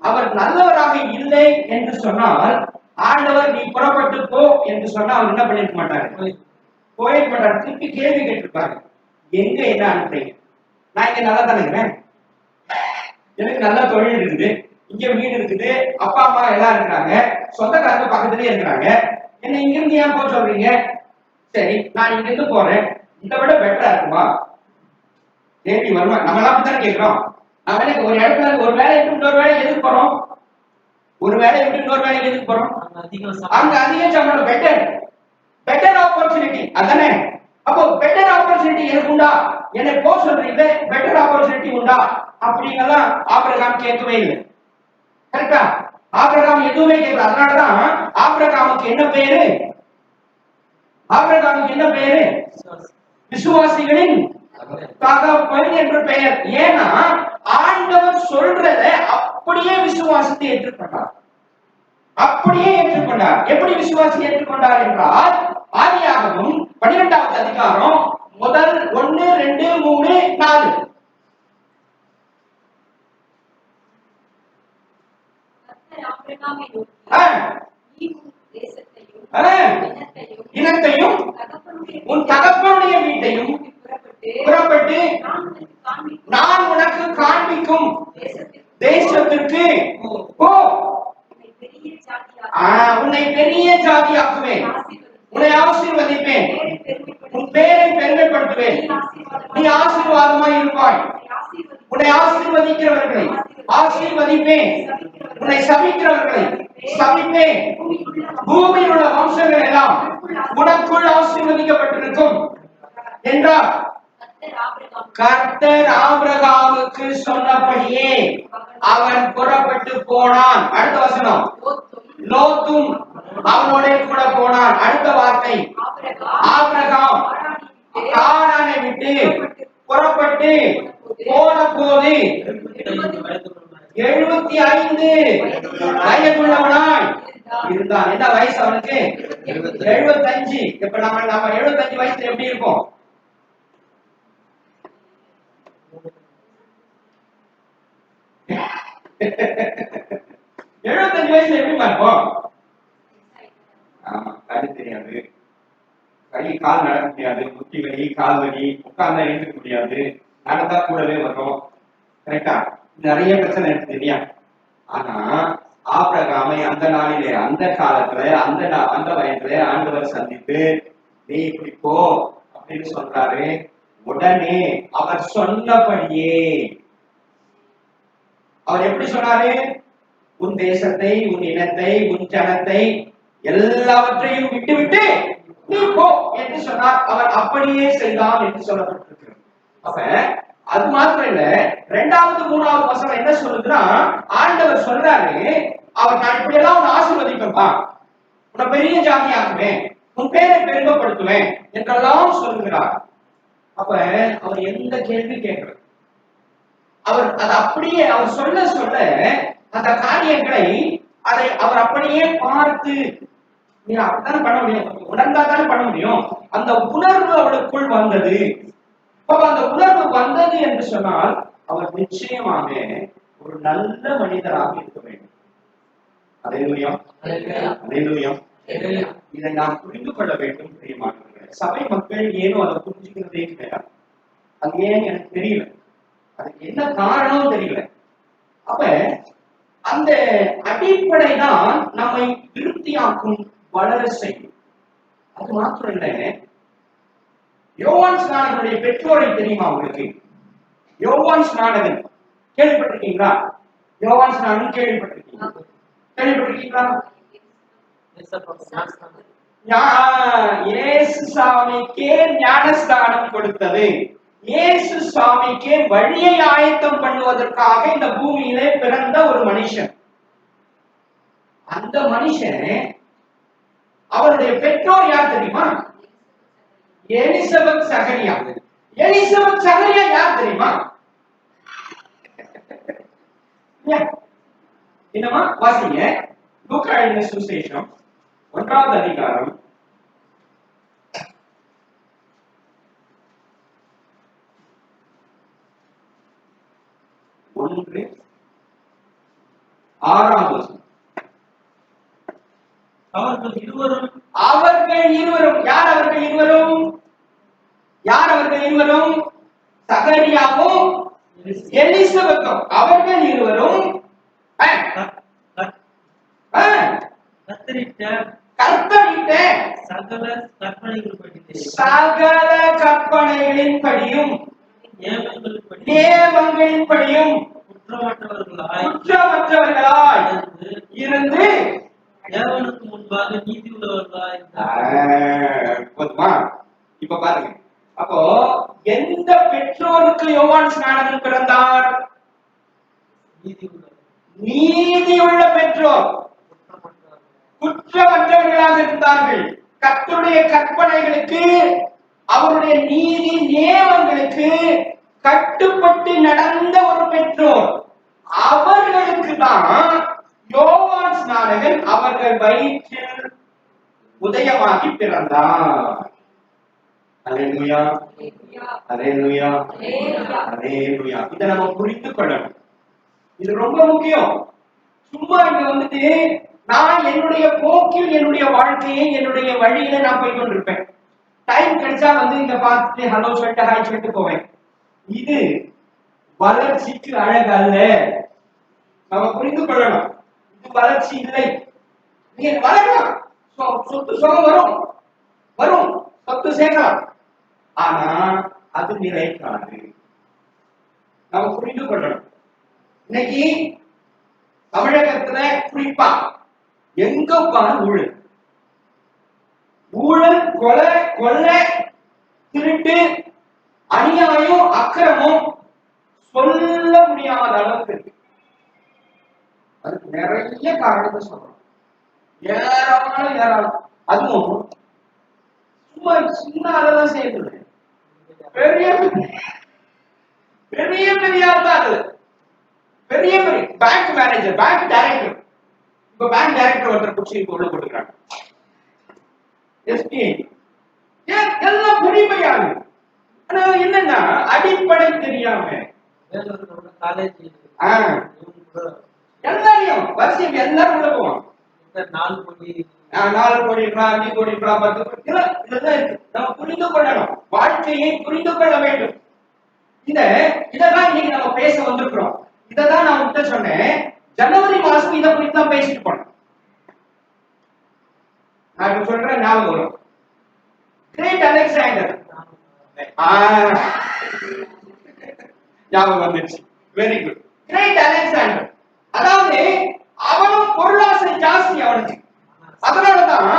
A: அவர் நல்லவராக இல்லை என்று சொன்னால், ஆண்டவர் நீ புறப்பட்டு போ என்று சொன்னா அவர் என்ன பண்ணிருக்க மாட்டாரு? போயிருக்க மாட்டார். திருப்பி கேள்வி கேட்டிருப்பாரு, எங்க என்ன அனுப்புறீங்க? நான் இங்க நல்லா தானே இருக்கிறேன், எனக்கு நல்ல தொழில் இருக்குது, இங்க வீடு இருக்குது, அப்பா அம்மா எல்லாம் இருக்கிறாங்க, சொந்தக்காரங்க பக்கத்துலயே இருக்கிறாங்க, என்ன இங்க இருந்து ஏன் போக சொல்றீங்க? சரி, நான் இங்க இருந்து போறேன், இதை விட பெட்டரா இருக்குமா? தேடி வருவான். நம்ம எல்லாம் அப்படித்தானே கேட்கிறோம். நம்ம என்ன ஒரு இடத்துல ஒரு வேலையை விட்டு இன்னொரு வேலைக்கு எதுக்கு போறோம்? ஒரு வேலையை விட்டு இன்னொரு வேலைக்கு எதுக்கு போறோம்? அங்க அதிக சம்பளம், பெட்டர் ஆப்பர்ச்சுனிட்டி, அதானே? அப்போ பெட்டர் ஆப்பர்ச்சுனிட்டி எனக்கு உண்டா? என்னை போ சொல்றீங்க, பெட்டர் ஆப்பர்ச்சுனிட்டி உண்டா அப்படிங்கலாம் ஆபிரகாம் கேட்கவே இல்லை. கரெக்டா? ஆபிரகாம் எதுவுமே கேட்கல. அதனாலதான் ஆபிரகாமுக்கு என்ன பேரு? ஆபிரகாமுக்கு என்ன பேரு? விசுவாசிகளின் தகப்பன் என்ற பெயர். ஏன்னா ஆண்டவர் சொல்றதை அப்படியே விசுவாசித்து ஏற்றுக்கொண்டார். அப்படியே ஏற்றுக்கொண்டார். எப்படி விசுவாசி ஏற்றுக்கொண்டார் என்றால், ஆதியாகமம் 12வது அதிகாரம் முதல் 1, 2, 3, 4. இனத்தையும் உன் தகப்பனுடைய வீட்டையும் புறப்பட்டு நான் உனக்கு காண்பிக்கும் தேசத்திற்கு போ. உன்னை பெரிய ஜாதியாக்குவேன், உன்னை ஆசீர்வதிப்பேன், உன் பேரை பெருமைப்படுத்துவேன், நீ ஆசீர்வாதமாய் இருப்பாய், உன்னை ஆசீர்வதிக்கிறவர்களை ஆசீர்வதிப்பேன், உன்னை சபிக்கிறவர்களை சபிப்பேன், பூமியில் உள்ள வம்சங்கள் எல்லாம் உனக்குள் ஆசீர்வதிக்கப்பட்டிருக்கும் என்றார். கர்த்தர் ஆபிரகாமுக்கு சொன்னபடியே அவன் புறப்பட்டு போனான். அடுத்த வசனம், லோத்தும் அவனோட கூட போனான். அடுத்த வார்த்தை, ஆபிரகாம் கானானை விட்டு புறப்பட்டு போன போது 75 வயதுள்ளவனாய் இருந்தான். என்ன வயசு அவனுக்கு? 75. இப்ப நம்ம 75 வயசுல எப்படி இருப்போம்? வயசுல எப்படி பார்ப்போம்? கண்ணு தெரியாது, கை கால் நடக்க முடியாது, முட்டி வலி, கால் வலி, உட்கார்ந்தா எழுந்திருக்க முடியாது, நடந்தா கூடவே வரும். கரெக்டா? நிறைய பிரச்சனை எனக்கு தெரியும். ஆனா ஆபிரகாமை அந்த நாளிலே, அந்த காலத்துல, அந்த வயதுல ஆண்டவர் சந்தித்து, நீ இப்படி போ அப்படின்னு சொல்றாரு. உடனே அவர் சொன்னபடியே, அவர் எப்படி சொன்னாரு? உன் தேசத்தை, உன் இனத்தை, உன் ஜனத்தை எல்லாவற்றையும் விட்டுவிட்டு நீ போ என்று சொன்னார். அவர் அப்படியே செய்தார் என்று சொல்லப்பட்டிருக்கிறது. அப்ப அது மாத்திரம் இல்ல, 2வது 3வது வசனம் என்ன சொல்லுதுன்னா, ஆண்டவர் சொல்றாரு, அவர் நான் இப்படி எல்லாம் உன்னை ஆசீர்வதிப்பேன்பா, உன்னை பெரிய ஜாதியாக்குவேன், உன் பேரை பெருமைப்படுத்துவேன் என்றெல்லாம் சொல்லுகிறார். அப்ப அவர் எந்த கேள்வி கேட்கிறார்? அவர் அது அப்படியே அவர் சொல்ல சொல்ல அந்த காரியங்களை அதை அவர் அப்படியே பார்த்து, நீ அப்படித்தானே பண்ண முடியும், உணர்ந்தாதானே பண்ண முடியும். அந்த உணர்வு அவளுக்குள் வந்தது. அந்த உணர்வு வந்தது என்று சொன்னால் அவர் நிச்சயமாக ஒரு நல்ல மனிதராக இருக்க வேண்டும். அல்லேலூயா, அல்லேலூயா. இதை நாம் புரிந்து கொள்ள வேண்டும். பிரியமானவர்களே, சபை மக்கள் ஏனோ அதை புரிஞ்சுக்கிறதே கிடையாது. அது ஏன் எனக்கு தெரியல, அதுக்கு என்ன காரணம் தெரியல. அப்ப அந்த அடிப்படை தான் நம்மை திருப்தியாக்கும், வளர செய்யும். அது மாத்திரம் இல்லை, யோவான் ஸ்நானகனுடைய பெற்றோரை தெரியுமா உங்களுக்கு? யோவான் ஸ்நானகன் கேள்விப்பட்டிருக்கீங்களா? யோவான் ஸ்நானகன் கேள்விப்பட்டிருக்கீங்களா? இயேசு சாமிக்கே ஞானஸ்தானம் கொடுத்தது, இயேசு சாமிக்கே வழியை ஆயத்தம் பண்ணுவதற்காக இந்த பூமியிலே பிறந்த ஒரு மனுஷன். அந்த மனுஷன், அவருடைய பெற்றோர் யார் தெரியுமா? எலிசபெத் சகரியா. எலிசபெத் சகரியா யார் தெரியுமா? என்னமா வாசிங்க, லூக்கா எழுதின சுவிசேஷம் 1வது அதிகாரம் 1:6
B: அவர்கள் இருவரும்
A: யார்? அவர்கள் இருவரும் சகரியாவும் எலிசபெத்தும். அவர்கள் இருவரும் கர்த்தரிட்ட சகல கற்பனைகளின்படியும் நியமங்களின்படியும் குற்றமற்றவர்களாய் இருந்து
B: தேவனுக்கு முன்பாக நீதி உள்ளவர்களாய்
A: போதுமா? இப்ப பாருங்க, அப்போ எந்த பெற்றோருக்கு யோவான் ஸ்நானகன் பிறந்தார்? நீதியுள்ள பெற்றோர், குற்றமற்றவர்களாக இருந்தார்கள். கர்த்தருடைய கற்பனைகளுக்கு, அவருடைய நீதி நியமங்களுக்கு கட்டுப்பட்டு நடந்த ஒரு பெற்றோர். அவர்களுக்கு தான் யோவான் ஸ்நானகன் அவர்கள் வயிற்றில் உதயமாகி பிறந்தார். அல்லேலூயா, அல்லேலூயா, அல்லேலூயா. இதை நம்ம புரிந்து கொள்ளணும். இது ரொம்ப முக்கியம். சும்மா இங்க வந்துட்டு நான் என்னுடைய போக்கில் என்னுடைய வாழ்க்கையை என்னுடைய வழியில நான் போய் கொண்டிருப்பேன். டைம் கிடைச்சா வந்து இங்க பார்த்துட்டு ஹலோ சொல்லிட்டு ஹாய் சொல்லிட்டு போவேன். இது வளர்ச்சிக்கு அழகு அல்ல. நம்ம புரிந்து கொள்ளணும். இது வளர்ச்சி இல்லை. நீங்க வளரலாம், சொத்து சுகம் வரும் வரும், சொத்து சேர்க்கலாம், ஆனா அது நிலைக்காது. நம்ம புரிந்து கொள்ளணும். இன்னைக்கு தமிழகத்துல குறிப்பா எங்க பாரு ஊழல், ஊழல், கொலை, கொள்ளை, திருட்டு, அநியாயம், அக்கிரமம் சொல்ல முடியாத அளவுக்கு இருக்கு. அதுக்கு நிறைய காரணத்தை சொல்றோம், ஏராளம். அதுவும் சும்மா சின்ன அளவுதான் செய்யுது, பெரிய பெரிய பெரிய ஆள், பெரிய பெரிய பேங்க் மேனேஜர், பேங்க் டைரக்டர். இப்ப பேங்க் டைரக்டர் ஒருத்தர் குச்சி உள்ள போட்டுக்கிறாங்க. எஸ்பி எல்லாம் பெரியமையாங்க. ஆனா என்னன்னா அடிப்படை தெரியாம எல்லாரையும் வரிசையும் எல்லாரும் உள்ள போவாங்க. 4 கோடி 5 கோடி 10 கோடி இதெல்லாம் இருக்கு. நம்ம புரிந்து கொள்ளணும், வாழ்க்கையை புரிந்து கொள்ள வேண்டும். இதெல்லாம் இன்னைக்கு நம்ம பேச வந்திருக்கிறோம். இதான் நான் உங்ககிட்ட சொன்னேன். ஜனவரி மாசம் இதை குறித்து தான் பேசிட்டு போனேன். நான் சொல்றேன், ஞாபகம் வரும். கிரேட் அலெக்சாண்டர் ஞாபகம் வந்துச்சு. Very good. கிரேட் அலெக்சாண்டர், அதாவது அவனும் பொருளாசை ஜாஸ்தி அவனுக்கு. அதனாலதான்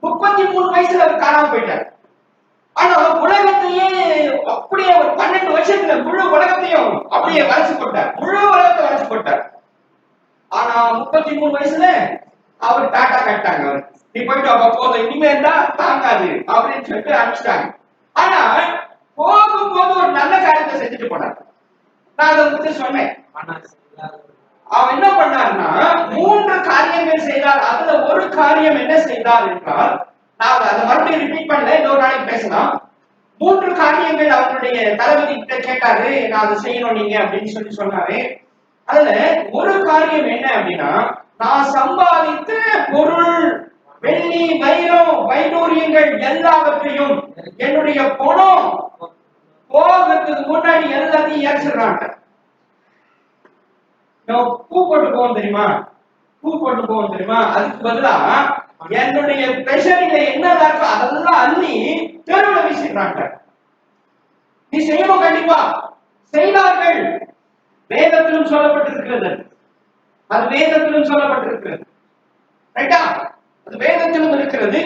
A: 33 வயசுல அவர் காணாம போயிட்டார். ஆனா உலகத்தையே அப்படியே ஒரு 12 வருஷத்துல முழு உலகத்தையும் அப்படியே வளைச்சு போட்டார், முழு உலகத்தை வளைச்சு போட்டார். ஆனா 33 வயசுல அவர் டாட்டா கட்டாங்க. அவர் நீ போயிட்டு அப்ப போதும், இனிமே இருந்தா தாங்காது அப்படின்னு சொல்லிட்டு அனுப்பிச்சிட்டாங்க. ஆனா போகும்போது ஒரு நல்ல காரியத்தை செஞ்சுட்டு போனார். நான் அதை வந்து சொன்னேன். அவன் என்ன பண்ணார்னா 3 காரியங்கள் செய்தார். அதுல ஒரு காரியம் என்ன செய்தார் என்றால், நான் அதை மறுபடியும் ரிப்பீட் பண்ணல, இன்னொரு நாளைக்கு பேசலாம். 3 காரியங்கள் அவருடைய தளபதி கிட்ட கேட்டாரு, நான் அதை செய்யணும் நீங்க அப்படின்னு சொல்லி சொன்னாரு. அதுல ஒரு காரியம் என்ன அப்படின்னா, நான் சம்பாதித்த பொருள், வெள்ளி, வைரம், வைடூரியங்கள் எல்லாவற்றையும் என்னுடைய பணம் போகிறதுக்கு முன்னாடி எல்லாத்தையும் ஏற்றிடுறாங்க. பூ போட்டு போவோம் தெரியுமா, பூ போட்டு போவோம் தெரியுமா, அதுக்கு பதிலா என்னுடைய ட்ரெஷரியில என்னதான் இருக்கோ அதெல்லாம் அள்ளி தெருவில் வீசிடுறாங்க. நீ செய்யணும், கண்டிப்பா செய்தார்கள். வேதத்திலும் சொல்லப்பட்டிருக்கிறது, அது வேதத்திலும் சொல்லப்பட்டிருக்கிறது. ரைட்டா? அது வேதத்திலும் இருக்கிறது.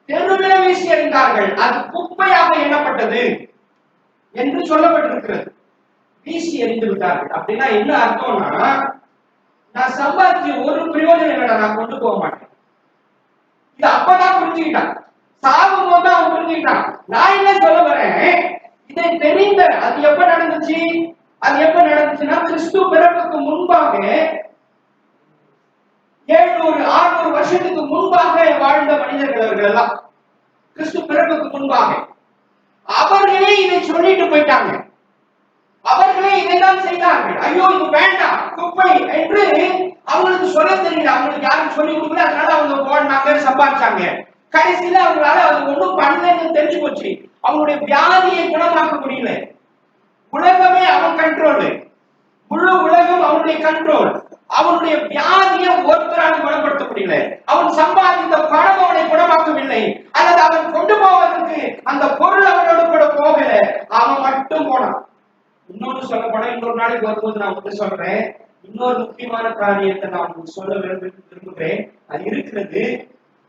A: தெருவில் வீசி எறிந்தார்கள், அது குப்பையாக எண்ணப்பட்டது என்று சொல்லப்பட்டிருக்கிறது. வீசி எறிந்து விட்டார்கள். அப்படின்னா என்ன அர்த்தம்னா, நான் சம்பாதிச்சு ஒரு பிரயோஜனம் இல்லை, நான் கொண்டு போக மாட்டேன். இது அப்பதான் புரிஞ்சுக்கிட்டான். சாகும் போது அவன் புரிஞ்சுக்கிட்டான். நான் என்ன சொல்ல வரேன், இதை தெரிந்த, அது எப்ப நடந்துச்சு? அது எப்ப நடந்துச்சுன்னா, கிறிஸ்து பிறப்புக்கு முன்பாக 700-600 வருஷத்துக்கு முன்பாக வாழ்ந்த மனிதர்கள் அவர்கள் எல்லாம். கிறிஸ்து பிறப்புக்கு முன்பாக அவர்களே இதை சொல்லிட்டு போயிட்டாங்க. அவர்களே இதைதான் செய்தார்கள். ஐயோ இது வேண்டாம், குப்பை என்று அவங்களுக்கு சொல்ல தெரியல. அவங்களுக்கு யாரும் சொல்லி கொடுக்கல. அதனால அவங்க போனாங்க, சம்பாதிச்சாங்க. கடைசியில அவங்களால அது ஒண்ணும் பண்ணலன்னு தெரிஞ்சு போச்சு. அவங்களுடைய வியாதியை குணமாக்க முடியல. உலகமே அவன் கண்ட்ரோல், முழு உலகம் அவனுடைய கண்ட்ரோல். அவனுடைய வியாதியை ஒருத்தரால் குணப்படுத்த முடியல. அவன் சம்பாதித்த பணம் அவனை குணமாக்கவில்லை, அல்லது அவன் கொண்டு போவதற்கு அந்த பொருள் அவனோடு கூட போகல. அவன் மட்டும் போனான்.
C: இன்னொன்னு சொல்ல போனா இன்னொரு நாளைக்கு வரும்போது நான் வந்து சொல்றேன். இன்னொரு முக்கியமான காரியத்தை நான் உங்களுக்கு சொல்ல விரும்புகிறேன். அது இருக்கிறது.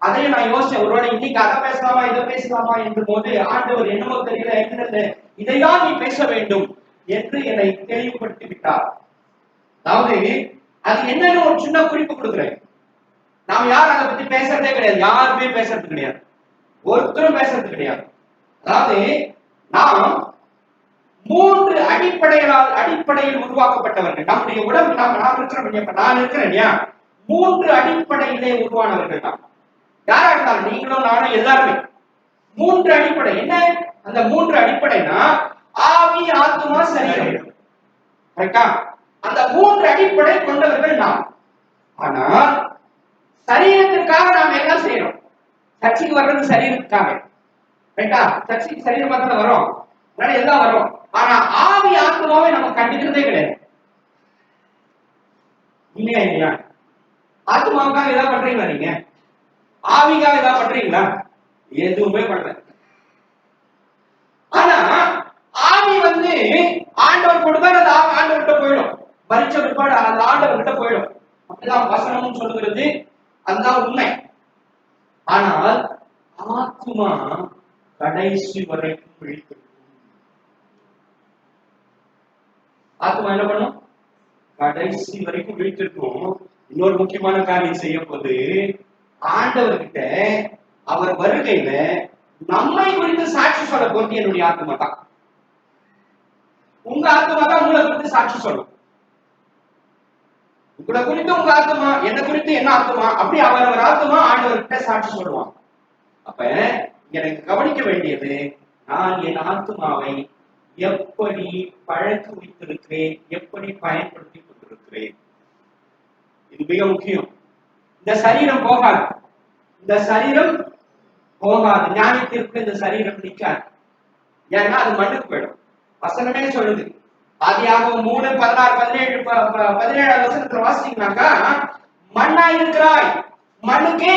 C: அதையும் நான் யோசிச்சேன், ஒருவேளை இன்னைக்கு அதை பேசலாமா இதை பேசலாமா என்று போது ஆண்டவர் என்னமோ தெரியல இருக்கிறது, இதைதான் நீ பேச வேண்டும் என்று என்னை தெளிவுபடுத்தி விட்டார். அதாவது அது என்னன்னு ஒரு சின்ன குறிப்பு கொடுக்குறேன். நாம் யாரும் அதை பத்தி பேசுறதே கிடையாது, யாருமே பேசுறது கிடையாது, ஒருத்தரும் பேசுறது கிடையாது. அதாவது நாம் 3 அடிப்படையில் உருவாக்கப்பட்டவர்கள். நம்முடைய உடம்பு நான் இருக்கிறேன் 3 அடிப்படையிலே உருவானவர்கள் தான். யாரா இருந்தாலும் நீங்களும் நானும் எல்லாருமே 3 அடிப்படை. என்ன அந்த 3 அடிப்படைனா? ஆவி, ஆத்மா, சரீரம். கரெக்டா? அந்த 3 அடிப்படை கொண்டவர்கள் நாம். ஆனால் சரீரத்திற்காக நாம் என்ன செய்யறோம்? சர்ச்சைக்கு வர்றது சரீரத்துக்காக. ரைட்டா? சர்ச்சைக்கு சரீரம் பார்த்தா வரும், அதனால எல்லாம் வரும். ஆனா ஆவி, ஆத்மாவை நம்ம கண்டுக்கிறதே கிடையாது. இல்லையா? ஆத்மாவுக்காக ஏதாவது பண்றீங்களா? நீங்க ஆவிக்காக ஏதாவது பண்றீங்களா? எதுவுமே பண்ணல. ஆனா ஆவி வந்து ஆண்டவர் கொடுத்தா அது ஆண்டவர்கிட்ட போயிடும், பரிச்ச பிற்பாடு அந்த ஆண்டவர்கிட்ட போயிடும். அப்படிதான் வசனமும் சொல்லுகிறது, அதுதான் உண்மை. ஆனால் ஆத்மா கடைசி வரைக்கும் விழித்திருக்கும். ஆத்மா என்ன பண்ணும்? கடைசி வரைக்கும் விழித்திருக்கும். இன்னொரு முக்கியமான காரியம் செய்ய போது ஆண்டவர்கிட்ட அவர் வருகையில நம்மை குறித்து சாட்சி சொல்ல போது என்னுடைய ஆத்மா தான். உங்க ஆத்மா தான் உங்களை குறித்து சாட்சி சொல்லும். உங்களை குறித்து உங்க ஆத்மா, என்ன குறித்து என்ன ஆத்மா, அப்படி அவர் ஆத்மா ஆண்டவர்கிட்ட சாட்சி சொல்லுவான். அப்ப எனக்கு கவனிக்க வேண்டியது, நான் என் ஆத்மாவை எப்படி பழக்கி வைத்திருக்கிறேன், எப்படி பயன்படுத்தி கொண்டிருக்கிறேன். இது மிக முக்கியம். இந்த சரீரம் போகாது, இந்த சரீரம் போகாது. ஞானத்திற்கு இந்த சரீரம் நிற்காது. ஏன்னா அது மண்ணுக்கு போயிடும். வசனமே சொல்லுது. ஆதியாகமம் 3, 16, 17 வசனத்துல வாசிச்சீங்கன்னாக்கா, மண்ணா இருக்கிறாய், மண்ணுக்கு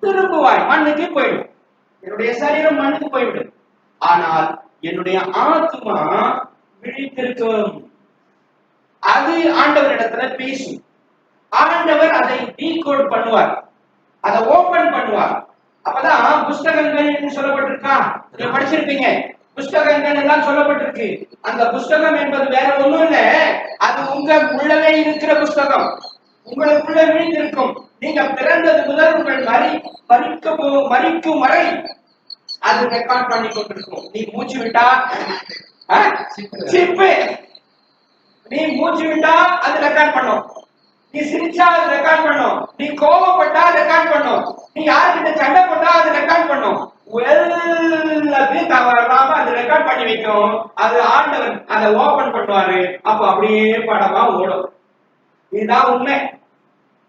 C: திரும்புவாய், மண்ணுக்கு போயிடும். என்னுடைய சரீரம் மண்ணுக்கு போய்விடும். ஆனால் என்னுடைய ஆத்மா விழித்திருக்கும். அது ஆண்டவரிடத்துல பேசும். ஆண்டவர் அதை டீகோட் பண்ணுவார், அதை ஓபன் பண்ணுவார். அப்பதான் புஸ்தகங்கள் சொல்லப்பட்டிருக்கா, நீங்க படிச்சிருப்பீங்க. புஸ்தகங்கள் எல்லாம் சொல்லப்பட்டிருக்கு. அந்த புஸ்தகம் என்பது வேற ஒண்ணும் இல்ல, அது உங்க உள்ளவே இருக்கிற புஸ்தகம், உங்களுக்குள்ள விழித்திருக்கும். நீங்க பிறந்தது முதல் உங்கள் மரிக்கும் வரை அது ரெக்கார்ட் பண்ணி கொண்டிருக்கும். நீ மூச்சு விட்டா சிப்பு, நீ மூச்சு விட்டா அது ரெக்கார்ட் பண்ணும். நீ சிரிச்சா அது ரெக்கார்ட் பண்ணும். நீ கோபப்பட்டா ரெக்கார்ட் பண்ணும். நீ யாருக்கிட்ட சண்டை போட்டா அது ரெக்கார்ட் பண்ணும். எல்லாத்தையும் தவறாம அது ரெக்கார்ட் பண்ணி வைக்கும். அது ஆண்டவர் அதை ஓபன் பண்ணுவாரு. அப்ப அப்படியே படமா ஓடும். இதுதான் உண்மை.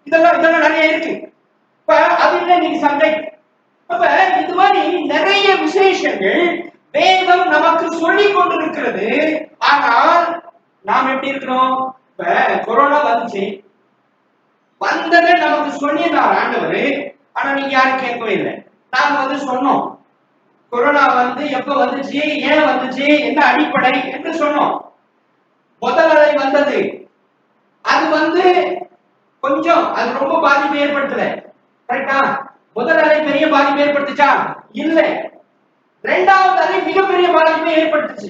C: இதெல்லாம் நிறைய இருக்கு. இப்ப அது இல்லை நீங்க சண்டை. அப்ப இது மாதிரி நிறைய விசேஷங்கள் வேதம் நமக்கு சொல்லிக் கொண்டிருக்கிறது. ஆனால் நாம் எப்படி இருக்கிறோம்? இப்ப கொரோனா வந்துச்சு, வந்ததை நமக்கு சொல்லியிருந்தார் ஆண்டவர். ஆனா நீங்க யாரும் கேட்கவே இல்லை. நாங்க சொன்னோம், கொரோனா எப்ப வந்துச்சு, ஏன் வந்துச்சு, என்ன அடிப்படை என்று சொன்னோம். முதல் அலை வந்தது, அது கொஞ்சம் அது ரொம்ப பாதிப்பு ஏற்படுத்தல. கரெக்டா? முதல் அலை பெரிய பாதிப்பு ஏற்படுத்துச்சா? இல்லை. இரண்டாவது அலை மிகப்பெரிய பாதிப்பை ஏற்படுத்துச்சு.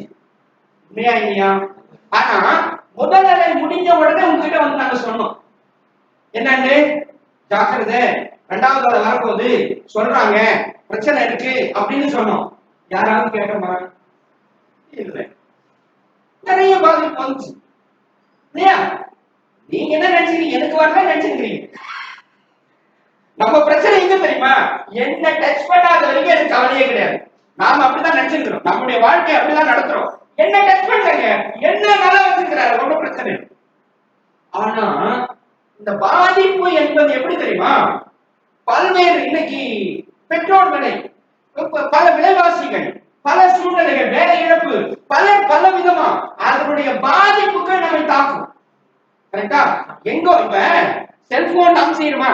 C: இல்லையா? இல்லையா? ஆனா முதல் அலை முடிஞ்ச உடனே உங்ககிட்ட நாங்க சொன்னோம், என்னன்னு ஜாக்கிரதை, இரண்டாவது அலை வரப்போகுது சொல்றாங்க, பிரச்சனை இருக்கு அப்படின்னு சொன்னோம். யாராவது கேட்டோமா? இல்லை. நிறைய பாதிப்பு வந்துச்சு. இல்லையா? நீங்க என்ன நினைச்சீங்க? எனக்கு வரல நினைச்சிருக்கிறீங்க. நம்ம பிரச்சனை எங்க தெரியுமா? என்ன டச் பண்ணாத வரைக்கும் எனக்கு கவலையே கிடையாது. நாம அப்படிதான் நினைச்சிருக்கிறோம். நம்முடைய வாழ்க்கையை அப்படிதான் நடத்துறோம். என்ன டச் பண்றீங்க, என்ன நல்லா வச்சிருக்கிறாரு, ஒன்றும் பிரச்சனை. ஆனா இந்த பாதிப்பு என்பது எப்படி தெரியுமா? பல்வேறு இன்னைக்கு பெட்ரோல் விலை, பல விலைவாசிகள், பல சூழ்நிலைகள், வேலை இழப்பு, பல விதமா அதனுடைய பாதிப்புகள் நம்மை தாக்கும். கரெக்டா? எங்கோ இப்ப செல்போன் நாம் செய்யணுமா,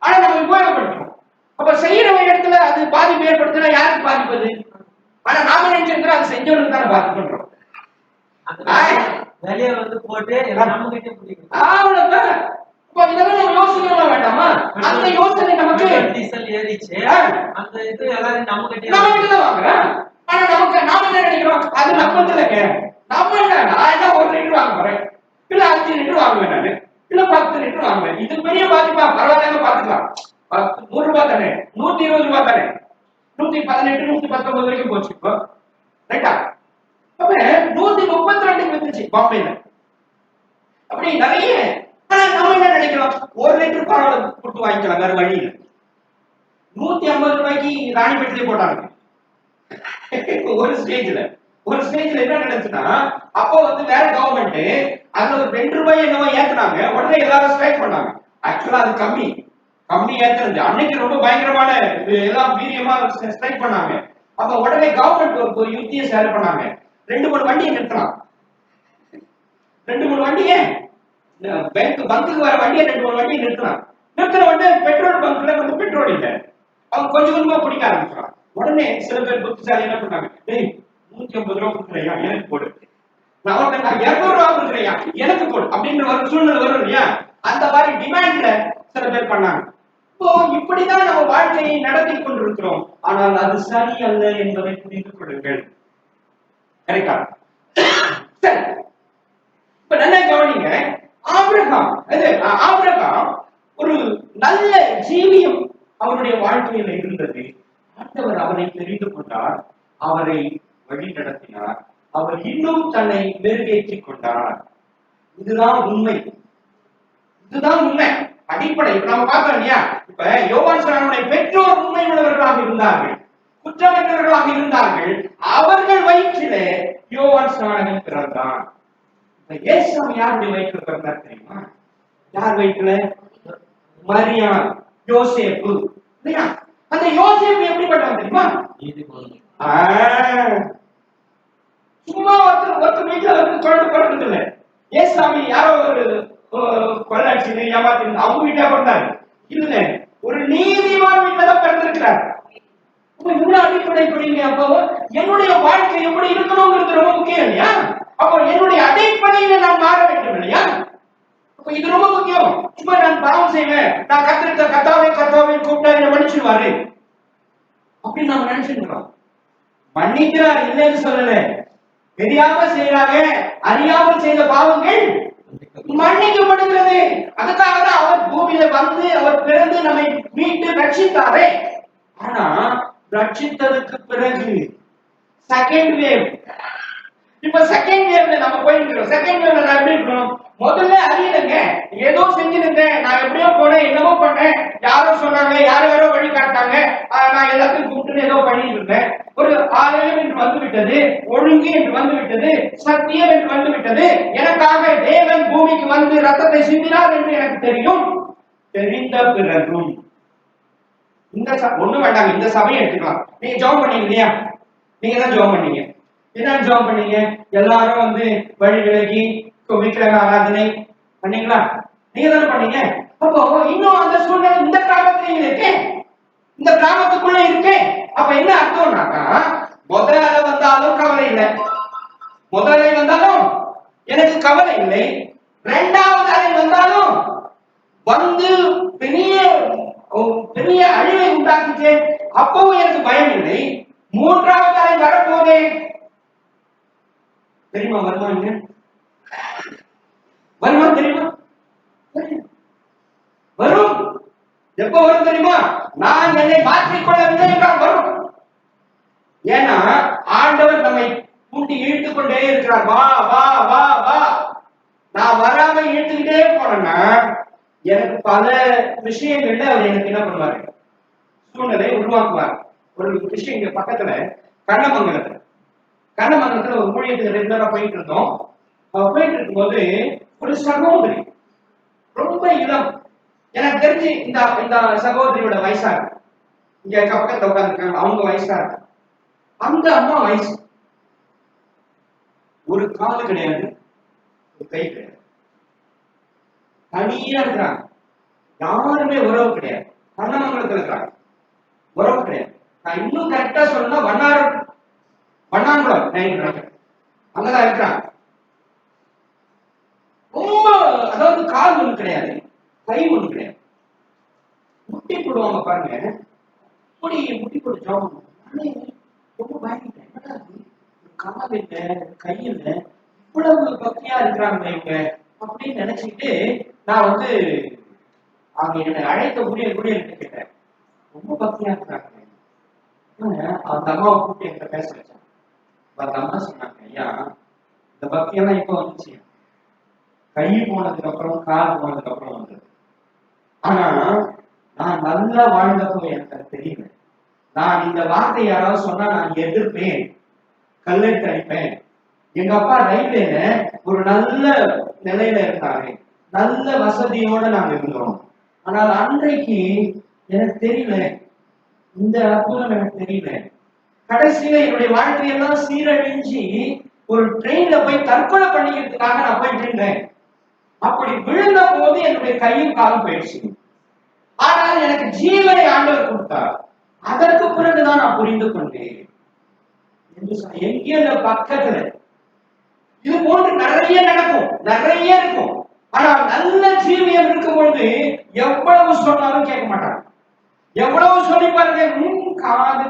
C: ஆனா நம்ம உபயோகப்படுத்துறோம். அப்ப செய்யற இடத்துல அது பாதிப்பு ஏற்படுத்தினா யாருக்கு பாதிப்பது? ஆனா நாம நினைச்சிருக்கிறோம் அது செஞ்சவனுக்கு தானே பாதிப்பு பண்றோம்.
B: வேலையை வந்து போட்டு நம்ம கிட்டே பிடிக்கும்.
C: அவ்வளவுதான். இப்ப இதெல்லாம் நம்ம யோசிக்கலாம் வேண்டாமா? அந்த யோசனை நமக்கு
B: டீசல் ஏறிச்சு, அந்த இது எல்லாரும் நம்ம கிட்டே
C: வாங்குறேன். ஆனா நமக்கு நாம என்ன நினைக்கிறோம், அது நம்மதுலங்க. நம்ம என்ன, நான் என்ன 1 லிட்டர் வாங்க போறேன், இல்ல 5 லிட்டர் வாங்குவேன், நானு இல்ல 10 லிட்டர் வாங்குவேன். இது பெரிய பாதிப்பா? பரவாயில்ல, பாத்துக்கலாம். 100 ரூபாய் தானே, 120 ரூபாய் தானே, 118 119 வரைக்கும் போச்சு இப்போ, ரைட்டா? அப்ப 132 வந்துச்சு பாம்பேல. அப்படி நிறைய. ஆனா நம்ம என்ன நினைக்கிறோம், 1 லிட்டர் பரவாயில்ல கொடுத்து வாங்கிக்கலாம், வேற வழி இல்லை. 150 ரூபாய்க்கு ராணிப்பேட்டிலே போட்டாங்க ஒரு ஸ்டேஜ்ல என்ன நடந்துச்சுன்னா, அப்போ வந்து வேற கவர்மெண்ட் அதுல ஒரு 2 ரூபாய் என்னவோ ஏத்துனாங்க. உடனே எல்லாரும் ஸ்ட்ரைக் பண்ணாங்க. ஆக்சுவலா அது கம்மி ஏத்துறது. அன்னைக்கு ரொம்ப பயங்கரமான எல்லாம் வீரியமா ஸ்ட்ரைக் பண்ணாங்க. அப்ப உடனே கவர்மெண்ட் ஒரு யுத்தியை செயல் பண்ணாங்க. 2-3 வண்டியை நிறுத்தலாம். 2-3 வண்டியை பங்குக்கு வர வண்டியை 2-3 வண்டியை நிறுத்தலாம். நிறுத்தின உடனே பெட்ரோல் பங்க்ல வந்து பெட்ரோல் இல்லை. அவங்க கொஞ்சம் கொஞ்சமா பிடிக்க ஆரம்பிச்சாங்க. உடனே சில பேர் புத்திசாலி என்ன பண்ணாங்க, 150 ரூபாய் கொடுக்குறையா எனக்கு போடு, நான் 200 ரூபாய் கொடுக்குறையா எனக்கு போடு அப்படின்ற ஒரு சூழ்நிலை வரும் இல்லையா? அந்த மாதிரி டிமாண்ட்ல சில பேர் பண்ணாங்க. இப்போ இப்படிதான் நம்ம வாழ்க்கையை நடத்தி கொண்டிருக்கிறோம். ஆனால் அது சரி அல்ல என்பதை புரிந்து கொள்ளுங்கள். கரெக்டா? சரி, இப்ப நல்லா கவனிங்க. ஆபிரகாம் ஒரு நல்ல ஜீவியம் அவருடைய வாழ்க்கையில இருந்தது. ஆண்டவர் அவரை தெரிந்து கொண்டார், அவரை வழி நடத்தினார், அவர் இன்னும் தன்னை மெருகேற்றிக் கொண்டார். இதுதான் உண்மை, இதுதான் உண்மை, அடிப்படை. இப்ப நம்ம பார்த்தோம் இல்லையா? இப்ப யோவான் ஸ்நானனுடைய பெற்றோர் உண்மை உள்ளவர்களாக இருந்தார்கள், குற்றமற்றவர்களாக இருந்தார்கள். அவர்கள் வயிற்றிலே யோவான் ஸ்நானகன் பிறந்தான். இயேசு யாருடைய வயிற்றுல பிறந்தார் தெரியுமா? யார் வயிற்றுல? மரியாள், யோசேப்பு. அந்த யோசேப்பு எப்படிப்பட்டவன் தெரியுமா? சும்மா ஒருத்தர் வீட்டுல வந்து குழந்தை பிறந்தது இல்லை. ஏசாமி யாரோ ஒரு கொள்ளாட்சி ஏமாத்தி அவங்க வீட்டா பிறந்தாரு இல்ல, ஒரு நீதிமான் வீட்டுல தான் பிறந்திருக்கிறார். இவ்வளவு அடிப்படை படிங்க. அப்போ என்னுடைய வாழ்க்கை எப்படி இருக்கணும்ங்கிறது ரொம்ப முக்கியம் இல்லையா? அப்போ என்னுடைய அடிப்படையில நான் மாற வேண்டும் இல்லையா? இது ரொம்ப முக்கியம். சும்மா நான் பாவம் செய்வேன், நான் கத்தாவே கூப்பிட்டா என்ன மன்னிச்சிடுவாரு அப்படின்னு நாம நினைச்சிருக்கிறோம். மன்னிக்கிறார், இல்லைன்னு சொல்லல. தெரியாம செய்யறாங்க, அறியாமல் செய்த பாவங்கள் மன்னிக்கப்படுகிறது. அதுக்காக தான் அவர் பூமியில வந்து அவர் பிறந்து நம்மை மீட்டு ரட்சித்தாரே. ஆனா ரட்சித்ததுக்கு பிறகு செகண்ட் வேவ். இப்ப செகண்ட் வேவ்ல நம்ம போயிருக்கிறோம். செகண்ட் வேவ்ல நான் எப்படி இருக்கணும்? முதல்ல அறியலங்க, ஏதோ செஞ்சிருந்தேன், நான் எப்படியோ போனேன், என்னமோ பண்ணேன், யாரோ சொன்னாங்க, யாரோ வழி காட்டாங்க, நான் எல்லாத்தையும் கூப்பிட்டு ஏதோ பண்ணிட்டு இருந்தேன். ஒரு ஆலயம் என்று வந்துவிட்டது, ஒழுங்கு என்று வந்துவிட்டது, சத்தியம் என்று வந்துவிட்டது. எனக்காக தேவன் பூமிக்கு வந்து ரத்தத்தை சிந்தினார் என்று எனக்கு தெரியும். தெரிந்த பிறகும் இந்த ஒண்ணு வேண்டாங்க, இந்த சபையை எடுத்துக்கலாம். நீங்க ஜெபம் பண்ணீங்க இல்லையா? நீங்க தான் ஜெபம் பண்ணீங்க. என்ன ஜெபம் பண்ணீங்க? எல்லாரும் வந்து வழி விலகி விக்கிரக ஆராதனை பண்ணீங்களா? நீங்க தானே பண்ணீங்க. அப்போ இன்னும் அந்த சூழ்நிலை இந்த கிராமத்திலையும் இருக்கு, இந்த கிராமத்துக்குள்ள இருக்கு. அப்ப என்ன அர்த்தம்னாக்கா, முதல்ல வந்தாலும் கவலை இல்லை, முதலை வந்தாலும் எனக்கு கவலை இல்லை, 2வது அலை வந்தாலும் வந்து பெரிய அழிவை உண்டாக்குச்சு, அப்பவும் எனக்கு பயம் இல்லை. 3வது அலை வரப்போதே தெரியுமா? வருவாங்க, வருமா தெரியுமா? வரும். எப்ப வரும் தெரியுமா? நான் என்னை மாற்றிக்கொள்ளவில்லை என்றால் வரும். ஏன்னா ஆண்டவர் நம்மை கூட்டி இழுத்துக் கொண்டே இருக்கிறார். வா வா வா வா. நான் வராம இழுத்துக்கிட்டே போனேன்னா எனக்கு பல விஷயங்கள்ல அவர் எனக்கு என்ன பண்ணுவாரு? சூழ்நிலை உருவாக்குவார். ஒரு விஷயம் இங்க பக்கத்துல கண்ணமங்கலத்துல ஒரு ஊழியத்துக்கு ரெகுலரா போயிட்டு இருந்தோம். போயிட்டு இருக்கும்போது ஒரு சகோதரி, ரொம்ப இளம், எனக்கு தெரிஞ்சு இந்த சகோதரியோட வயசா இருக்கு, இங்க பக்கத்துல உட்காந்துருக்காங்க, அவங்க வயசா இருக்கு. அந்த அம்மா வயசு, ஒரு காது கிடையாது, ஒரு கை கிடையாது, தனியா இருக்கிறாங்க. யாருமே உறவு கிடையாது. கண்ணமங்கலத்துல இருக்கிறாங்க, உறவு கிடையாது. நான் இன்னும் கரெக்டா சொல்லணும்னா வண்ணாங்குளம் அங்கதான் இருக்கிறாங்க. ரொம்ப, அதாவது கால் ஒண்ணு கிடையாது, கை ஒண்ணு கிடையாது, முட்டி போடுவாங்க பாருங்க. அப்படி முட்டி போட்டு ஜாப் ரொம்ப பயந்துட்டேன். என்னடா இது? கால் இல்ல, கை இல்ல, இவ்வளவு பக்தியா இருக்கிறாங்க இவங்க அப்படின்னு நினைச்சுக்கிட்டு நான் வந்து அவங்க என்னை அழைத்த ஊழியர் கேட்டேன். ரொம்ப பக்தியா இருக்கிறாங்க. அந்த அம்மாவை கூப்பிட்டு என்கிட்ட பேச வச்சாங்க. அந்த அம்மா சொன்னாங்க, ஐயா இந்த பக்தியெல்லாம் இப்ப வந்துச்சு, கை போனதுக்கு அப்புறம் கால் போனதுக்கு அப்புறம் வந்தது. ஆனா நான் நல்லா வாழ்ந்தப்போ எனக்கு அது தெரியல. நான் இந்த வார்த்தை யாராவது சொன்னா நான் எதிர்ப்பேன், கல்லெடுத்து அடிப்பேன். எங்க அப்பா ரயில்வேல ஒரு நல்ல நிலையில இருந்தாரு, நல்ல வசதியோட நாங்க இருந்தோம். ஆனால் அன்றைக்கு எனக்கு தெரியல, இந்த அற்புதம் எனக்கு தெரியல. கடைசியில என்னுடைய வாழ்க்கையெல்லாம் சீரழிஞ்சு ஒரு ட்ரெயின்ல போய் தற்கொலை பண்ணிக்கிறதுக்காக நான் போயிட்டு இருந்தேன். அப்படி விழுந்த போது என்னுடைய கையும் காலும் போயிடுச்சு. ஆனால் எனக்கு ஜீவனை ஆண்டவர் கொடுத்தார். அதற்கு பிறகுதான் நான் புரிந்து கொண்டேன். எங்கேயோ இந்த பக்கத்துல இது போன்று நிறைய நடக்கும், நிறைய இருக்கும். ஆனால் நல்ல ஜீவியம் இருக்கும் பொழுது எவ்வளவு சொன்னாலும் கேட்க மாட்டாங்க. எவ்வளவு சொல்லி பாருங்க, காது.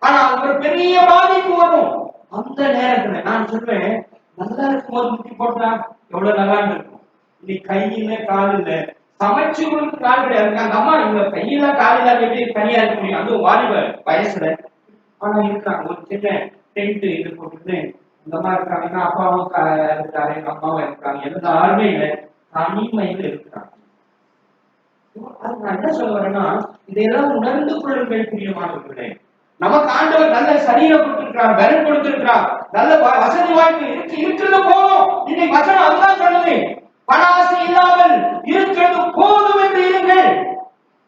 C: ஆனா ஒரு பெரிய பாதிப்பு வரும். அந்த நேரத்துல நான் சொல்றேன், நல்லா இருக்கும்போது முட்டி போட்டா எவ்வளவு நல்லா இருக்கும். நீ கையில கால் இல்ல, சமைச்சு கொடுத்து கால் கிடையாது. அந்த அம்மா இவங்க கையில காலில எப்படி தனியா இருக்க முடியும், அதுவும் வாலிப வயசுல. ஆனா இருக்காங்க, ஒரு சின்ன டென்ட் இது போட்டுட்டு இந்த மாதிரி இருக்காங்க. அப்பாவும் இருக்காரு, எங்க அம்மாவும் இருக்காங்க, எல்லாருமே இல்லை, தனிமையில இருக்கிறாங்க. நான் என்ன சொல்ல வரேன்னா, இதையெல்லாம் உணர்ந்து கொள்ளுங்கள் பிரியமானவர்களே. நமக்கு ஆண்டவர் நல்ல சரீரம் கொடுத்திருக்கிறார், பலன் கொடுத்திருக்கிறார், நல்ல வசதி வாய்ப்பு இருக்கிறது போதும். இன்னைக்கு வசனம் அதுதான் சொல்லுது, பணாசை இல்லாமல் இருக்கிறது போதும் என்று இருங்கள்.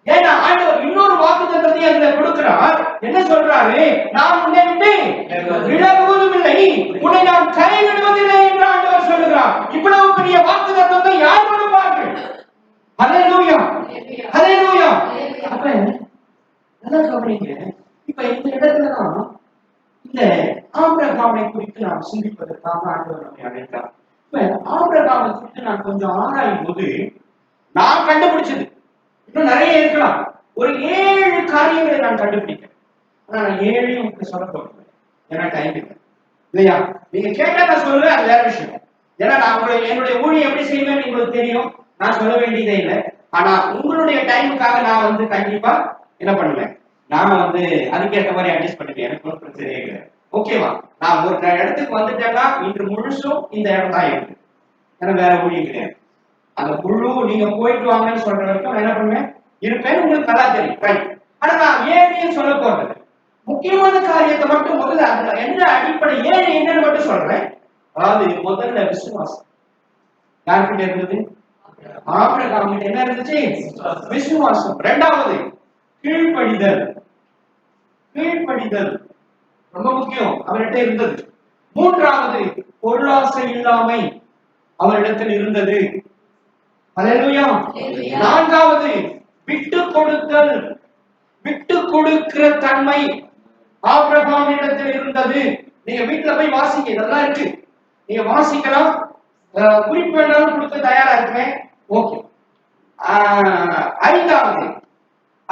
C: ஏன்னா ஆண்டவர் இன்னொரு வாக்குத்தத்தத்தை அதுல கொடுக்கிறார். என்ன சொல்றாரு? நான் உன்னை விட்டு விலகுவதும் இல்லை, உன்னை நான் கைவிடுவதில்லை என்று ஆண்டவர் சொல்லுகிறார். இவ்வளவு பெரிய வாக்குத்தத்தத்தை யார் கொடுப்பார்கள்? ஹல்லேலூயா, ஹல்லேலூயா. அப்ப நல்லா கவனிங்க. இப்ப இந்த இடத்துலதான் இந்த ஆபிரகாமை குறித்து நாம் சிந்திப்பதற்காக ஆண்டவர் நம்மை அழைத்தார். இப்ப ஆபிரகாமை குறித்து நான் கொஞ்சம் ஆராயும் போது நான் கண்டுபிடிச்சது இன்னும் நிறைய இருக்கலாம். ஒரு 7 காரியங்களை நான் கண்டுபிடிக்கிறேன். ஆனா நான் 7 உங்களுக்கு சொல்ல போறேன், ஏன்னா டைம் இல்லை இல்லையா? நீங்க கேட்டா நான் சொல்லுவேன், அது வேற விஷயம். ஏன்னா நான் என்னுடைய ஊழியம் எப்படி செய்வேன்னு உங்களுக்கு தெரியும், நான் சொல்ல வேண்டியதே இல்லை. ஆனா உங்களுடைய டைமுக்காக நான் வந்து கண்டிப்பா என்ன பண்ணுவேன், நான் வந்து அதுக்கேற்ற மாதிரி அட்ஜஸ்ட் பண்ணிக்கிறேன். எனக்கு ஒன்றும் பிரச்சனையே கிடையாது. ஓகேவா? நான் ஒரு இடத்துக்கு வந்துட்டேன்னா இன்று முழுசும் இந்த இடம் தான் இருக்கு, ஏன்னா வேற ஊழியம் கிடையாது. அந்த முழு நீங்க போயிட்டு வாங்கன்னு சொல்ற வரைக்கும் நான் என்ன பண்ணுவேன், இருப்பேன். உங்களுக்கு நல்லா தெரியும். ஆனா நான் ஏழையும் சொல்ல போறது முக்கியமான காரியத்தை மட்டும் முதல்ல அதுல என்ன அடிப்படை ஏழை என்னன்னு மட்டும் சொல்றேன். அதாவது முதல்ல விசுவாசம் யார்கிட்ட இருந்தது? ஆபிரகாம் என்ன இருந்துச்சு? விசுவாசம். இரண்டாவது கீழ்ப்படிதல். கீழ்ப்படிதல் ரொம்ப முக்கியம், அவர்கிட்ட இருந்தது. மூன்றாவது பொருளாசை இல்லாமை அவரிடத்தில் இருந்தது. ஹல்லேலூயா. நான்காவது விட்டு கொடுத்தல், விட்டு கொடுக்கிற தன்மை ஆபிரகாம் இடத்தில் இருந்தது. நீங்க வீட்டுல போய் வாசிக்க, இதெல்லாம் இருக்கு, நீங்க வாசிக்கலாம். குறிப்பு வேணாலும் கொடுக்க தயாரா இருக்கிறேன். ஓகே.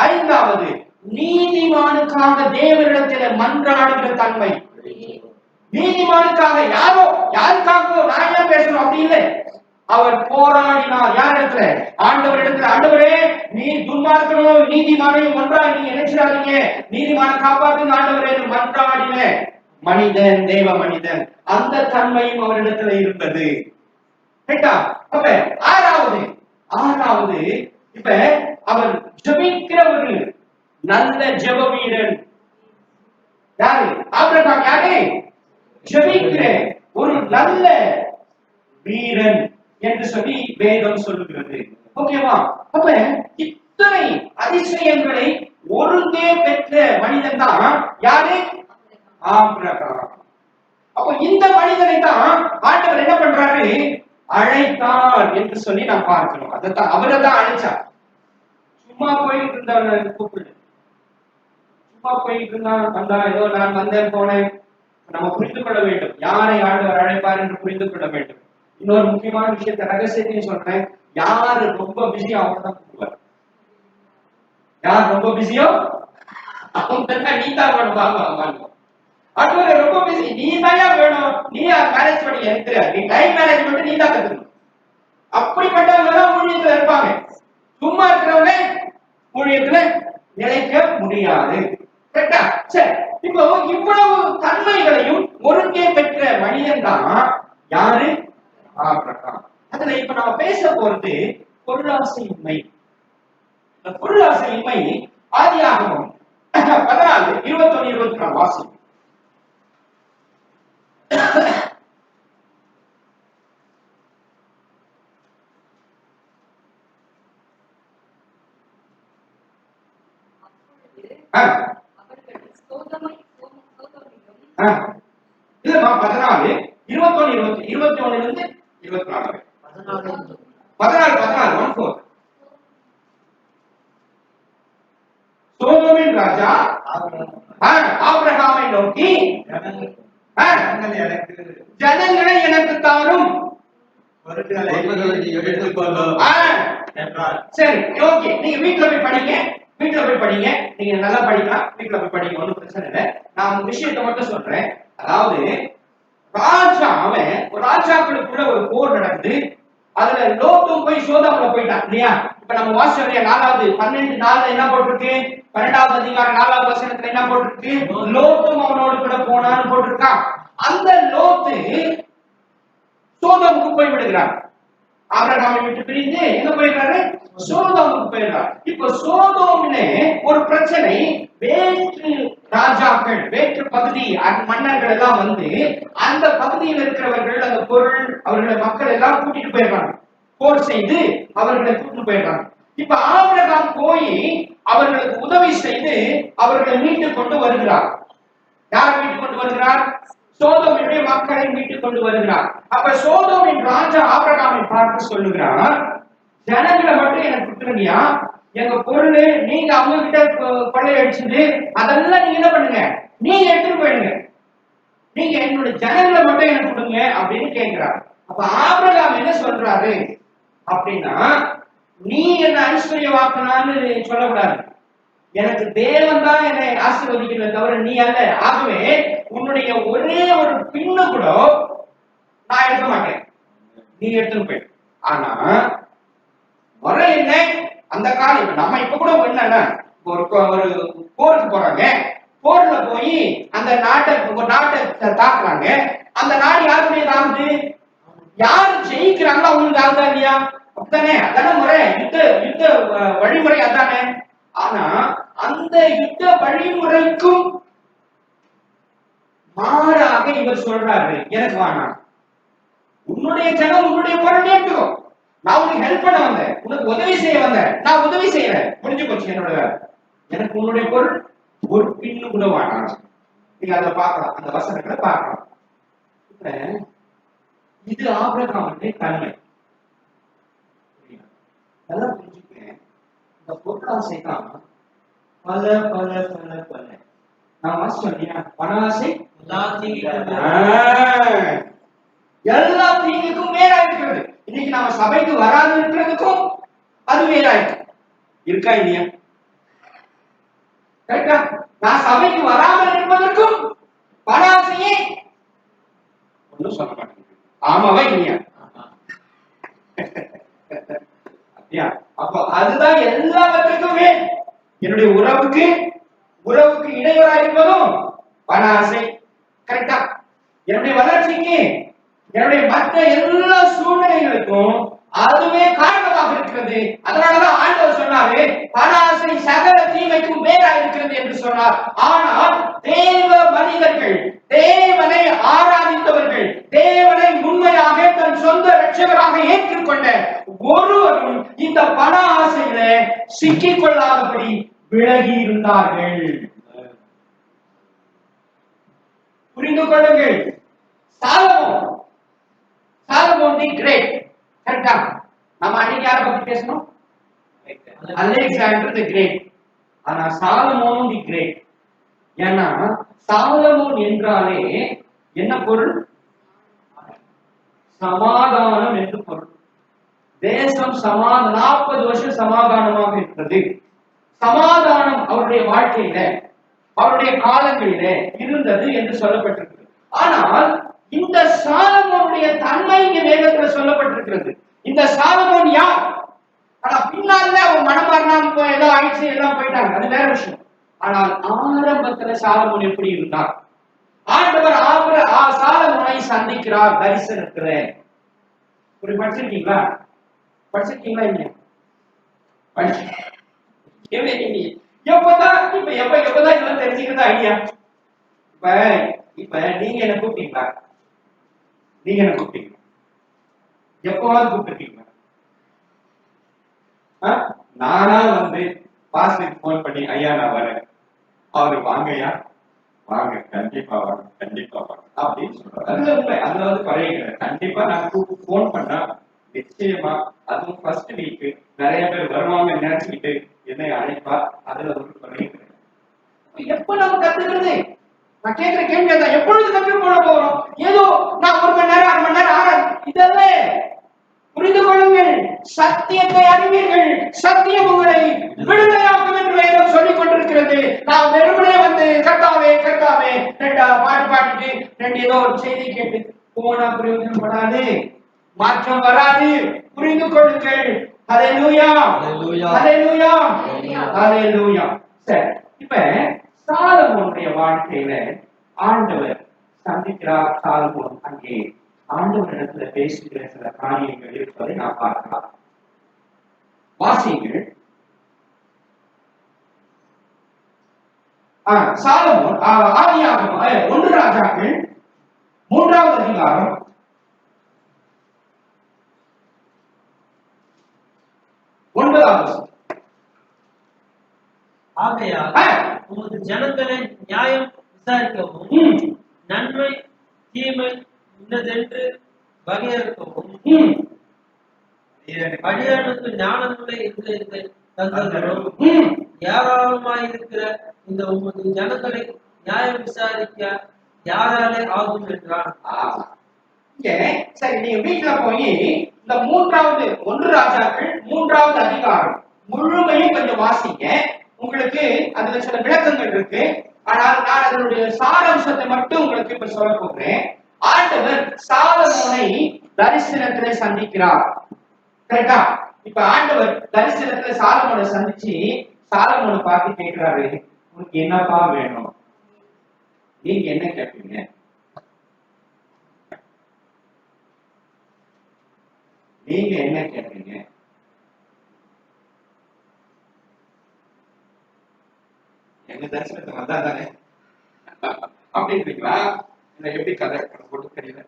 C: ஐந்தாவது நீதிமானுக்காக தேவனிடத்தில் மன்றாடுகிற தன்மை. நீதிமானுக்காக யாருக்காக நான் ஏன் பேசணும் அப்படி இல்லை, அவர் போராடினார். யார் இடத்துல? ஆண்டவர் இடத்துல. ஆண்டவரே, நீ துன்மார்க்கனும் நீதிமானையும் மன்றாடி நீங்க நினைச்சிடாதீங்க, நீதிமான காப்பாற்றுங்க ஆண்டவரே மன்றாடின மனிதன், தேவ மனிதன். அந்த தன்மையும் அவரிடத்துல இருந்தது. அப்ப ஆறாவது இப்ப அவர் ஜெபிக்கிற ஒரு நல்ல ஜெப வீரன். யாரு? ஆபிரகாம். யாரு? ஜெபிக்கிற ஒரு நல்ல வீரன் என்று சொல்லி வேதம் சொல்லுகிறது. ஓகேவா? அப்ப இத்தனை அதிசயங்களை ஒருங்கே பெற்ற மனிதன் தான் யாரு? ஆபிரகாம். அப்ப இந்த மனிதனை தான் ஆண்டவர் என்ன பண்றாரு? அழைத்தார் என்று சொல்லி நான் பார்க்கணும். அதைத்தான் அவரை தான் அழைச்சார். சும்மா போயிட்டு இருந்தவனை கூப்பிடு, சும்மா போயிட்டு இருந்தான், வந்தா ஏதோ நான் வந்தேன் போனேன். நம்ம புரிந்து கொள்ள வேண்டும், யாரை ஆண்டவர் அழைப்பார் என்று புரிந்து கொள்ள வேண்டும். இன்னொரு முக்கியமான விஷயத்த ரகசியத்தையும் சொல்றேன். யாரு ரொம்ப பிஸியோ அவங்க தான் கூப்பிடுவார். யார் ரொம்ப பிஸியோ அவங்க நீ தான் வேணும். வாங்க அடுத்த ரொம்ப பிஸி நீ தான் வேணும். நீ மேனேஜ் பண்ணி எனக்கு தெரியாது. நீ டைம் மேனேஜ்மெண்ட் நீ தான் கத்துக்கணும். அப்படிப்பட்டவங்க தான் ஊழியத்துல இருப்பாங்க. சும்மா இருக்கிறவங்க ஊழியத்துல நிலைக்க முடியாது. கரெக்டா? சரி, இப்போ இவ்வளவு தன்மைகளையும் ஒருங்கே பெற்ற மனிதன் தான் யாரு? ஆபிரகாம். அதுல இப்ப நம்ம பேச போறது பொருளாசையின்மை. இந்த பொருளாசையின்மை ஆதியாகமம் 14 21 24 வாசி. இல்லம்மா 14 21 21 இருந்து 24 14 சோதோமின் ராஜா ஆபிரகாமை நோக்கி ஜனங்களை எனக்கு தாரும். சரி, ஓகே. நீங்க வீட்டுல போய் படிங்க. நீங்க நல்லா படிக்கலாம். வீட்டுல போய் படிங்க, ஒன்றும் பிரச்சனை இல்லை. நான் ஒரு விஷயத்தை மட்டும் சொல்றேன். அதாவது ஒரு ராஜாக்களுக்குள்ள ஒரு போர் நடக்குது. அதுல லோத்தும் போய் சோதோம்ல போயிட்டான் இல்லையா? இப்ப நம்ம வாசிச்சோம் 12:4 என்ன போட்டிருக்கு? 12வது அதிகாரம் 4வது வசனத்துல என்ன போட்டிருக்கு? லோத்தும் அவனோடு கூட போனான்னு போட்டிருக்கான். அந்த லோத்து சோதோமுக்கு போய் விடுகிறார். ஆபிரகாமை விட்டு பிரிந்து எங்க போயிடுறாரு? சோதோமுக்கு போயிடுறார். இப்ப சோதோம்ல ஒரு பிரச்சனை. வேற்று ராஜாக்கள், வேற்று பகுதி மன்னர்கள் எல்லாம் வந்து அந்த பகுதியில் இருக்கிறவர்கள், அந்த பொருள், அவர்களை மக்கள் எல்லாம் கூட்டிட்டு போயிடுறாங்க. போர் செய்து அவர்களை கூட்டிட்டு போயிடுறாங்க. இப்ப ஆபிரகாம் போய் அவர்களுக்கு உதவி செய்து அவர்களை மீட்டு கொண்டு வருகிறார். யாரை மீட்டு கொண்டு வருகிறார்? சோதோமினுடைய மக்களை மீட்டுக் கொண்டு வருகிறார். அப்ப சோதோமின் ராஜா ஆபிரகாமை பார்த்து சொல்லுகிறார், ஜனங்களை மட்டும் எனக்கு கொடுத்துருங்கயா, எங்க பொருள் நீங்க அவங்க கிட்ட கொள்ளை அடிச்சுட்டு அதெல்லாம் நீங்க என்ன பண்ணுங்க, நீங்க எடுத்துட்டு போயிடுங்க, நீங்க என்னுடைய ஜனங்களை மட்டும் எனக்கு கொடுங்க அப்படின்னு கேட்கிறார். அப்ப ஆபிரகாம் என்ன சொல்றாரு அப்படின்னா, நீ என்ன ஐஸ்வர்யவாக்கனான்னு சொல்லக்கூடாது, எனக்கு தேவன் தான் என்னை ஆசீர்வதிக்கிறத தவிர நீ அல்ல. ஆகவே உன்னுடைய ஒரே ஒரு பின்னு கூட நான் எடுக்க மாட்டேன், நீ எடுத்துன்னு போய். ஆனா முறை என்ன, அந்த காலம் நம்ம இப்ப கூட என்னன்னா, ஒரு போருக்கு போறாங்க, போர்ல போய் அந்த நாட்டை தாக்குறாங்க. அந்த நாடு யாருடைய ஆகுது? யாரு ஜெயிக்கிறாங்களோ அவங்களுக்கு ஆகுதா இல்லையா? அப்படித்தானே? அதான முறை, யுத்த வழிமுறை அதானே. ஆனா அந்த யுத்த வழிமுறைக்கும் மாறாக இவர் சொல்றாரு, எனக்கு வேணாம், உன்னுடைய ஜனம் உன்னுடைய பொருள் ஏற்றுக்கோ, நான் உனக்கு ஹெல்ப் பண்ண வந்தேன், உனக்கு உதவி செய்ய வந்தேன், நான் உதவி செய்யறேன், முடிஞ்சு போச்சு என்னோட வேலை, எனக்கு உன்னுடைய பொருள் ஒரு பின்னு கூட வேணாம். நீங்க அதை பார்க்கலாம், அந்த வசனங்களை பார்க்கலாம். இது ஆபிரகாமுடைய தன்மை. நல்லா புரிஞ்சுக்கிறேன். இந்த பொருளாசை தான் பல பல பல பல நான் வாசிச்சோம் இல்லையா? பணாசை எல்லா தீங்குக்கும் மேலா இருக்கிறது. இன்னைக்கு நாம சபைக்கு வராது இருக்கிறதுக்கும் அது மேலா இருக்கா இல்லையா? கரெக்டா? நான் சபைக்கு வராமல் இருப்பதற்கும் பணாசையே ஒன்னும் சொல்ல மாட்டேங்குது. ஆமாவா இல்லையா? அப்ப அதுதான் எல்லாவற்றுக்குமே என்னுடைய உறவுக்கு இடையூறா இருப்பதும் பண ஆசை. கரெக்டா? என்னுடைய வளர்ச்சிக்கு, என்னுடைய மற்ற எல்லா சூழ்நிலைகளுக்கும் அதுவே காரணமாக இருக்கிறது. அதனாலதான் ஆண்டவர் சொன்னாரு, பண ஆசை சகல தீமைக்கும் மேலா இருக்கிறது என்று சொன்னார். ஆனால் தேவ மனிதர்கள், தேவனை ஆராதித்தவர்கள், தேவனை உண்மையாக தன் சொந்த இரட்சகராக ஏற்றுக்கொண்ட ஒருவரும் இந்த பண ஆசையில சிக்கிக் கொள்ளாதபடி விலகி இருந்தார்கள். புரிந்து கொள்ளுங்கள். Solomon the great. கரெக்டா? நம்ம அன்னைக்கு யாரை பத்தி பேசணும்? Alexander the great. ஆனா சாலமோன் தி கிரேட். ஏன்னா சாலமோன் என்றாலே என்ன பொருள்? சமாதானம் என்று பொருள். தேசம் 40 வருஷம் சமாதானமாக இருக்கிறது. சமாதானம் அவருடைய வாழ்க்கையில அவருடைய காலங்களிலே இருந்தது என்று சொல்லப்பட்டிருக்கிறது. ஆனால் இந்த சாலமோனுடைய தன்மை இங்க வேதத்துல சொல்லப்பட்டிருக்கிறது. இந்த சாலமோன் யார்? ஆனா பின்னால அவன் மனமாறினா ஏதோ ஆயிடுச்சு எல்லாம் போயிட்டாங்க, அது வேற விஷயம். ஆனால் ஆரம்பத்துல சாலமோன் எப்படி இருந்தார்? ஆண்டவர் சாலமோனை சந்திக்கிறார் தரிசனத்துல. ஒரு படிச்சிருக்கீங்களா? படிச்சிருக்கீங்களா? இல்லையா? எப்பதான் இதெல்லாம் தெரிஞ்சுக்கிறதா ஐடியா? இப்ப நீங்க என்ன கூப்பிட்டீங்களா? நீங்க என்ன கூப்பிட்டீங்க? எப்பவாவது கூப்பிட்டுருக்கீங்களா? நானா வந்து பாஸ்டருக்கு போன் பண்ணி ஐயா நான் வரேன், அவரு வாங்கய்யா வாங்க, கண்டிப்பா வாங்க, கண்டிப்பா வாங்க அப்படின்னு சொல்றாரு. அதுல உண்மை, அதுல வந்து குறைய கண்டிப்பா நான் போன் பண்ணா நிச்சயமா, அதுவும் ஃபர்ஸ்ட் வீக் நிறைய பேர் வருவாங்க நினைச்சுக்கிட்டு என்னை அழைப்பா, அதுல வந்து குறைய. எப்ப நம்ம கத்துக்கிறது? நான் கேட்கிற கேள்வி தான், எப்பொழுது கற்றுக்கொள்ள போறோம்? ஏதோ நான் 1 மணி நேரம் 1/2 மணி நேரம் ஆறேன், இதெல்லாம் புரிந்து கொள்ளுங்கள். சத்தியத்தை அறிவீர்கள், சத்தியம் உங்களை விடுதலையாக்கும் என்று வேதம் சொல்லிக் கொண்டிருக்கிறது. நான் வெறுமனே வந்து கர்த்தாவே கர்த்தாவே 2 பாட்டு பாடிட்டு 2 ஏதோ ஒரு செய்தி கேட்டு போனா பிரயோஜனப்படாது, மாற்றம் வராது. புரிந்து கொள்ளுங்கள். ஹல்லேலூயா, ஹல்லேலூயா, ஹல்லேலூயா. சரி, இப்ப சாலமோனுடைய வாழ்க்கையில ஆண்டவர் சந்திக்கிறார். சாலமோன் அங்கே ஆண்டவரிடத்துல பேசுகிற சில காரியங்கள் இருப்பதை நாம் பார்க்கலாம். வாசியுங்கள். சாலமோன் ஆதியாகமம் 1 ராஜாக்கள் 3வது அதிகாரம் 9வது வசனம்.
B: ஆகையால் உமது ஜனங்களை நியாயம் விசாரிக்கவும் நன்மை தீமை இன்னதென்று வகையறுக்கவும் அடியானுக்கு ஞானங்களை தந்ததும் ஏராளமாயிருக்கிற இந்த உமது ஜனங்களை நியாயம் விசாரிக்க யாராலே ஆகும் என்றான்.
C: சரி, நீங்க வீட்டுல போய் இந்த 3வது 1 ராஜாக்கள் 3வது அதிகாரம் முழுமையும் கொஞ்சம் வாசிங்க. உங்களுக்கு அதுல சில விளக்கங்கள் இருக்கு, ஆனால் நான் அதனுடைய சாராம்சத்தை மட்டும் உங்களுக்கு இப்ப சொல்ல போகிறேன். ஆண்டவர் சாலமோனை தரிசனத்திலே சந்திக்கிறார். கரெக்டா? இப்ப ஆண்டவர் தரிசனத்துல சாலமோனை சந்திச்சு சாலமோனை பார்த்து கேட்கிறாரு, உனக்கு என்னப்பா வேணும்? நீங்க என்ன கேட்பீங்க? நீங்க என்ன கேட்பீங்க? எங்க தரிசனத்தை வந்தா தானே அப்படின்றீங்களா? எப்படி கதை போட்டு தெரியல.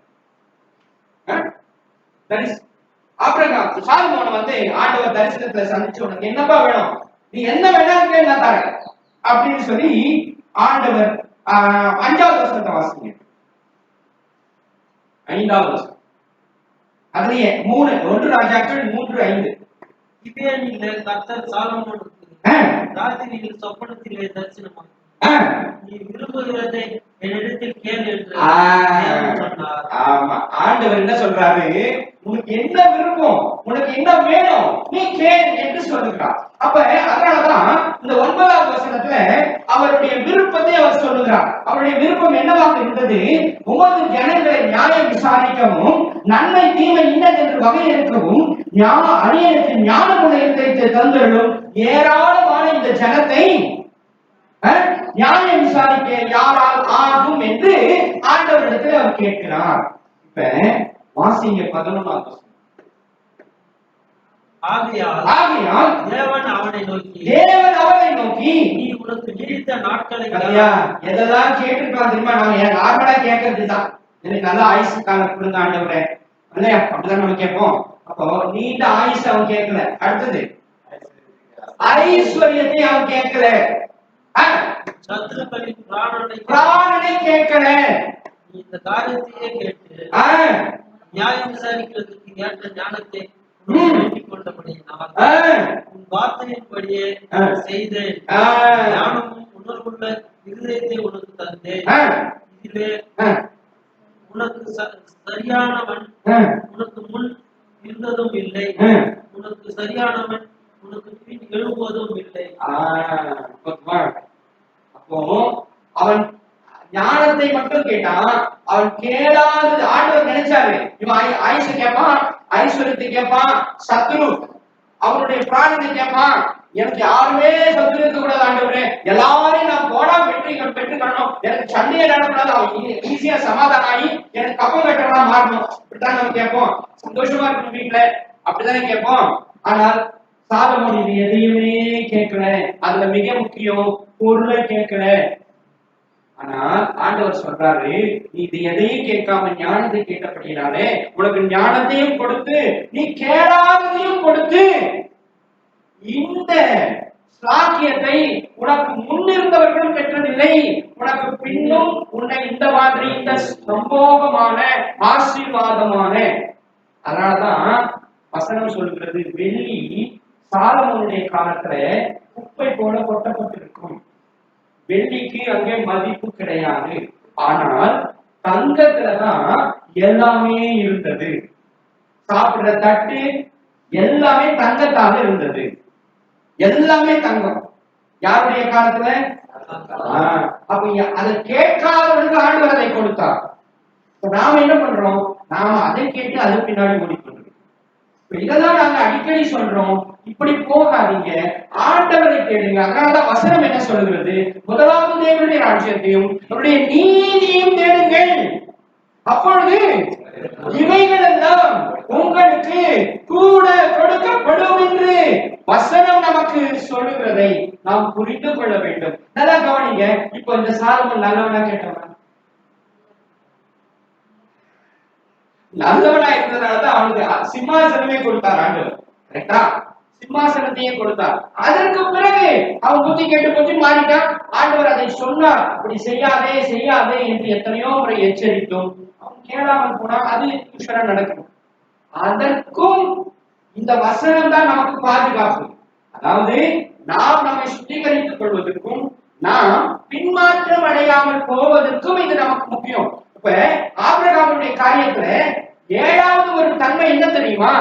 C: ஆபிரகாம் சாலமோனை வந்து ஆண்டவர் தரிசனத்துல சந்திச்சு, உனக்கு என்னப்பா வேணும்? நீ என்ன வேணாலும் கேள், நான் தரேன் அப்படின்னு சொல்லி ஆண்டவர் 5வது வசனத்தை வாசிங்க. 5வது வசனம். அதுலயே 1 ராஜாக்கள் 3:5.
B: கிபியோனிலே கர்த்தர் சாலமோனுக்கு ராத்திரியில் சொப்பனத்திலே தரிசனமாக நீ விரும்புகிறதை என்னிடத்தில் கேள் என்று சொன்னார்.
C: ஆமா, ஆண்டவர் என்ன சொல்றாரு? உனக்கு என்ன விருப்பம், உனக்கு என்ன வேணும், நீ கேள் என்று சொல்லுகிறார். அப்ப அதனாலதான் இந்த 9வது வசனத்துல அவருடைய விருப்பத்தை அவர் சொல்லுகிறார். அவருடைய விருப்பம் என்னவாக இருந்தது? உமது ஜனங்களை நியாயம் விசாரிக்கவும் நன்மை தீமை இன்னதென்று வகையறுக்கவும் அடியனுக்கு ஞானமுள்ள இருதயத்தை தந்தருளும் ஏராளமான இந்த ஜனத்தை நியாயம் விசாரிக்க யாரால் ஆகும் என்று ஆண்டவரிடத்தில் அவர் கேட்கிறார். இப்ப வாசிங்க 11வது வசனம்.
B: ஆகையால் தேவன் அவனை நோக்கி நீ உனக்கு நீடித்த நாட்களை
C: எதெல்லாம் கேட்டுருக்கலாம் தெரியுமா? நாங்க நார்மலா கேட்கறதுதான், எனக்கு நல்ல ஆயுசு காலம் கொடுங்க ஆண்டவரே, இல்லையா? அப்படிதான் நம்ம கேட்போம். அப்போ நீண்ட ஆயுசு அவன் கேட்கல, அடுத்தது ஐஸ்வர்யத்தை அவன் கேட்கல,
B: சத்துருக்களின்
C: பிராணனை கேட்கல.
B: இந்த காரியத்தையே கேட்டு நியாயம் விசாரிக்கிறதுக்கு ஏற்ற ஞானத்தை வேண்டிக் கொண்டபடியினால் உன் வார்த்தையின்படியே செய்தேன். ஞானமும் உணர்வுள்ள இருதயத்தை உனக்கு தந்தேன். இதிலே உனக்கு சரியானவன் உனக்கு முன் இருந்ததும் இல்லை, உனக்கு சரியானவன் உனக்கு பின் எழும்புவதும் இல்லை.
C: அப்போ அவன் ஞானத்தை மட்டும் கேட்டான், அவன் கேளாதது ஆண்டவர் நினைச்சாரு. இவன் ஆயுச கேட்பான், ஐஸ்வர்யத்தை கேட்பான், சத்துரு அவனுடைய பிராணத்தை கேட்பான். எனக்கு யாருமே சத்துரு இருக்க கூடாது ஆண்டவரே, எல்லாரையும் நான் போனா வெற்றி பெற்றுக்கணும், எனக்கு சண்டையை நடக்கூடாது, அவன் ஈஸியா சமாதானம் ஆகி எனக்கு கப்பம் கட்டணா மாறணும், இப்படித்தான் நம்ம கேட்போம். சந்தோஷமா இருக்கணும் வீட்டுல, அப்படித்தானே கேட்போம். ஆனால் சாலமோன் இது எதையுமே கேட்கல. அதுல மிக முக்கியம் பொருளை கேட்கல. ஆனா ஆண்டவர் சொல்றாரு, நீ இது எதையும் கேட்காம ஞானத்தை கேட்டபடினாலே உனக்கு ஞானத்தையும் கொடுத்து நீ கேளாததையும் கொடுத்து இந்த சாக்கியத்தை உனக்கு முன்னிருந்தவர்களும் பெற்றதில்லை, உனக்கு பின்னும் உன்னை இந்த மாதிரி இந்த சம்போகமான ஆசீர்வாதமான. அதனாலதான் வசனம் சொல்கிறது, வெள்ளி சாலமோனுடைய காலத்துல குப்பை போல கொட்டப்பட்டிருக்கும். வெள்ளிக்கு அங்கே மதிப்பு கிடையாது. ஆனால் தங்கத்துலதான் எல்லாமே இருந்தது. சாப்பிடுற தட்டு எல்லாமே தங்கத்தால இருந்தது. எல்லாமே தங்கம். யாருடைய காலத்துல? அப்ப அதை கேட்காதவனுக்கு ஆண்டவர் அதை கொடுத்தார். நாம என்ன பண்றோம்? நாம அதை கேட்டு அது பின்னாடி ஓடிக்கொண்டிருக்கோம். இதெல்லாம் நாங்க அடிக்கடி சொல்றோம், இப்படி போகாதீங்க, ஆண்டவரை தேடுங்க. அதனாலதான் வசனம் என்ன சொல்கிறது? முதலாவது தேவனுடைய ராஜ்யத்தையும் அவருடைய நீதியையும் தேடுங்கள், அப்பொழுது இவைகள் எல்லாம் உங்களுக்கு கூட கொடுக்கப்படும் என்று வசனம் நமக்கு சொல்லுகிறதை நாம் புரிந்து கொள்ள வேண்டும். நல்லா கவனிங்க. இப்போ இந்த சாலமோன் நல்லவனா கேட்டவனா? நல்லவனா இருந்ததுனாலதான் அவனுக்கு சிம்மாசனமே கொடுத்தார் ஆண்டவர். கரெக்டா? சிம்மாசனத்தையே கொடுத்தார். அதற்கு பிறகு அவன் புத்தி கேட்டு போச்சு, மாறிட்டான். ஆண்டவர் அதை சொன்னார், அப்படி செய்யாதே செய்யாதே என்று எத்தனையோ முறை எச்சரித்தோம். அவன் கேளாமல் போனா அது உஷரா நடக்கும். அதற்கும் இந்த வசனம் தான் நமக்கு பாதுகாப்பு. அதாவது நாம் நம்மை சுத்திகரித்துக் கொள்வதற்கும் நாம் பின்மாற்றம் அடையாமல் போவதற்கும் இது நமக்கு முக்கியம். இப்ப ஆபிரகாமுடைய காரியத்துல ஏழாவது ஒரு தன்மை என்ன தெரியுமா?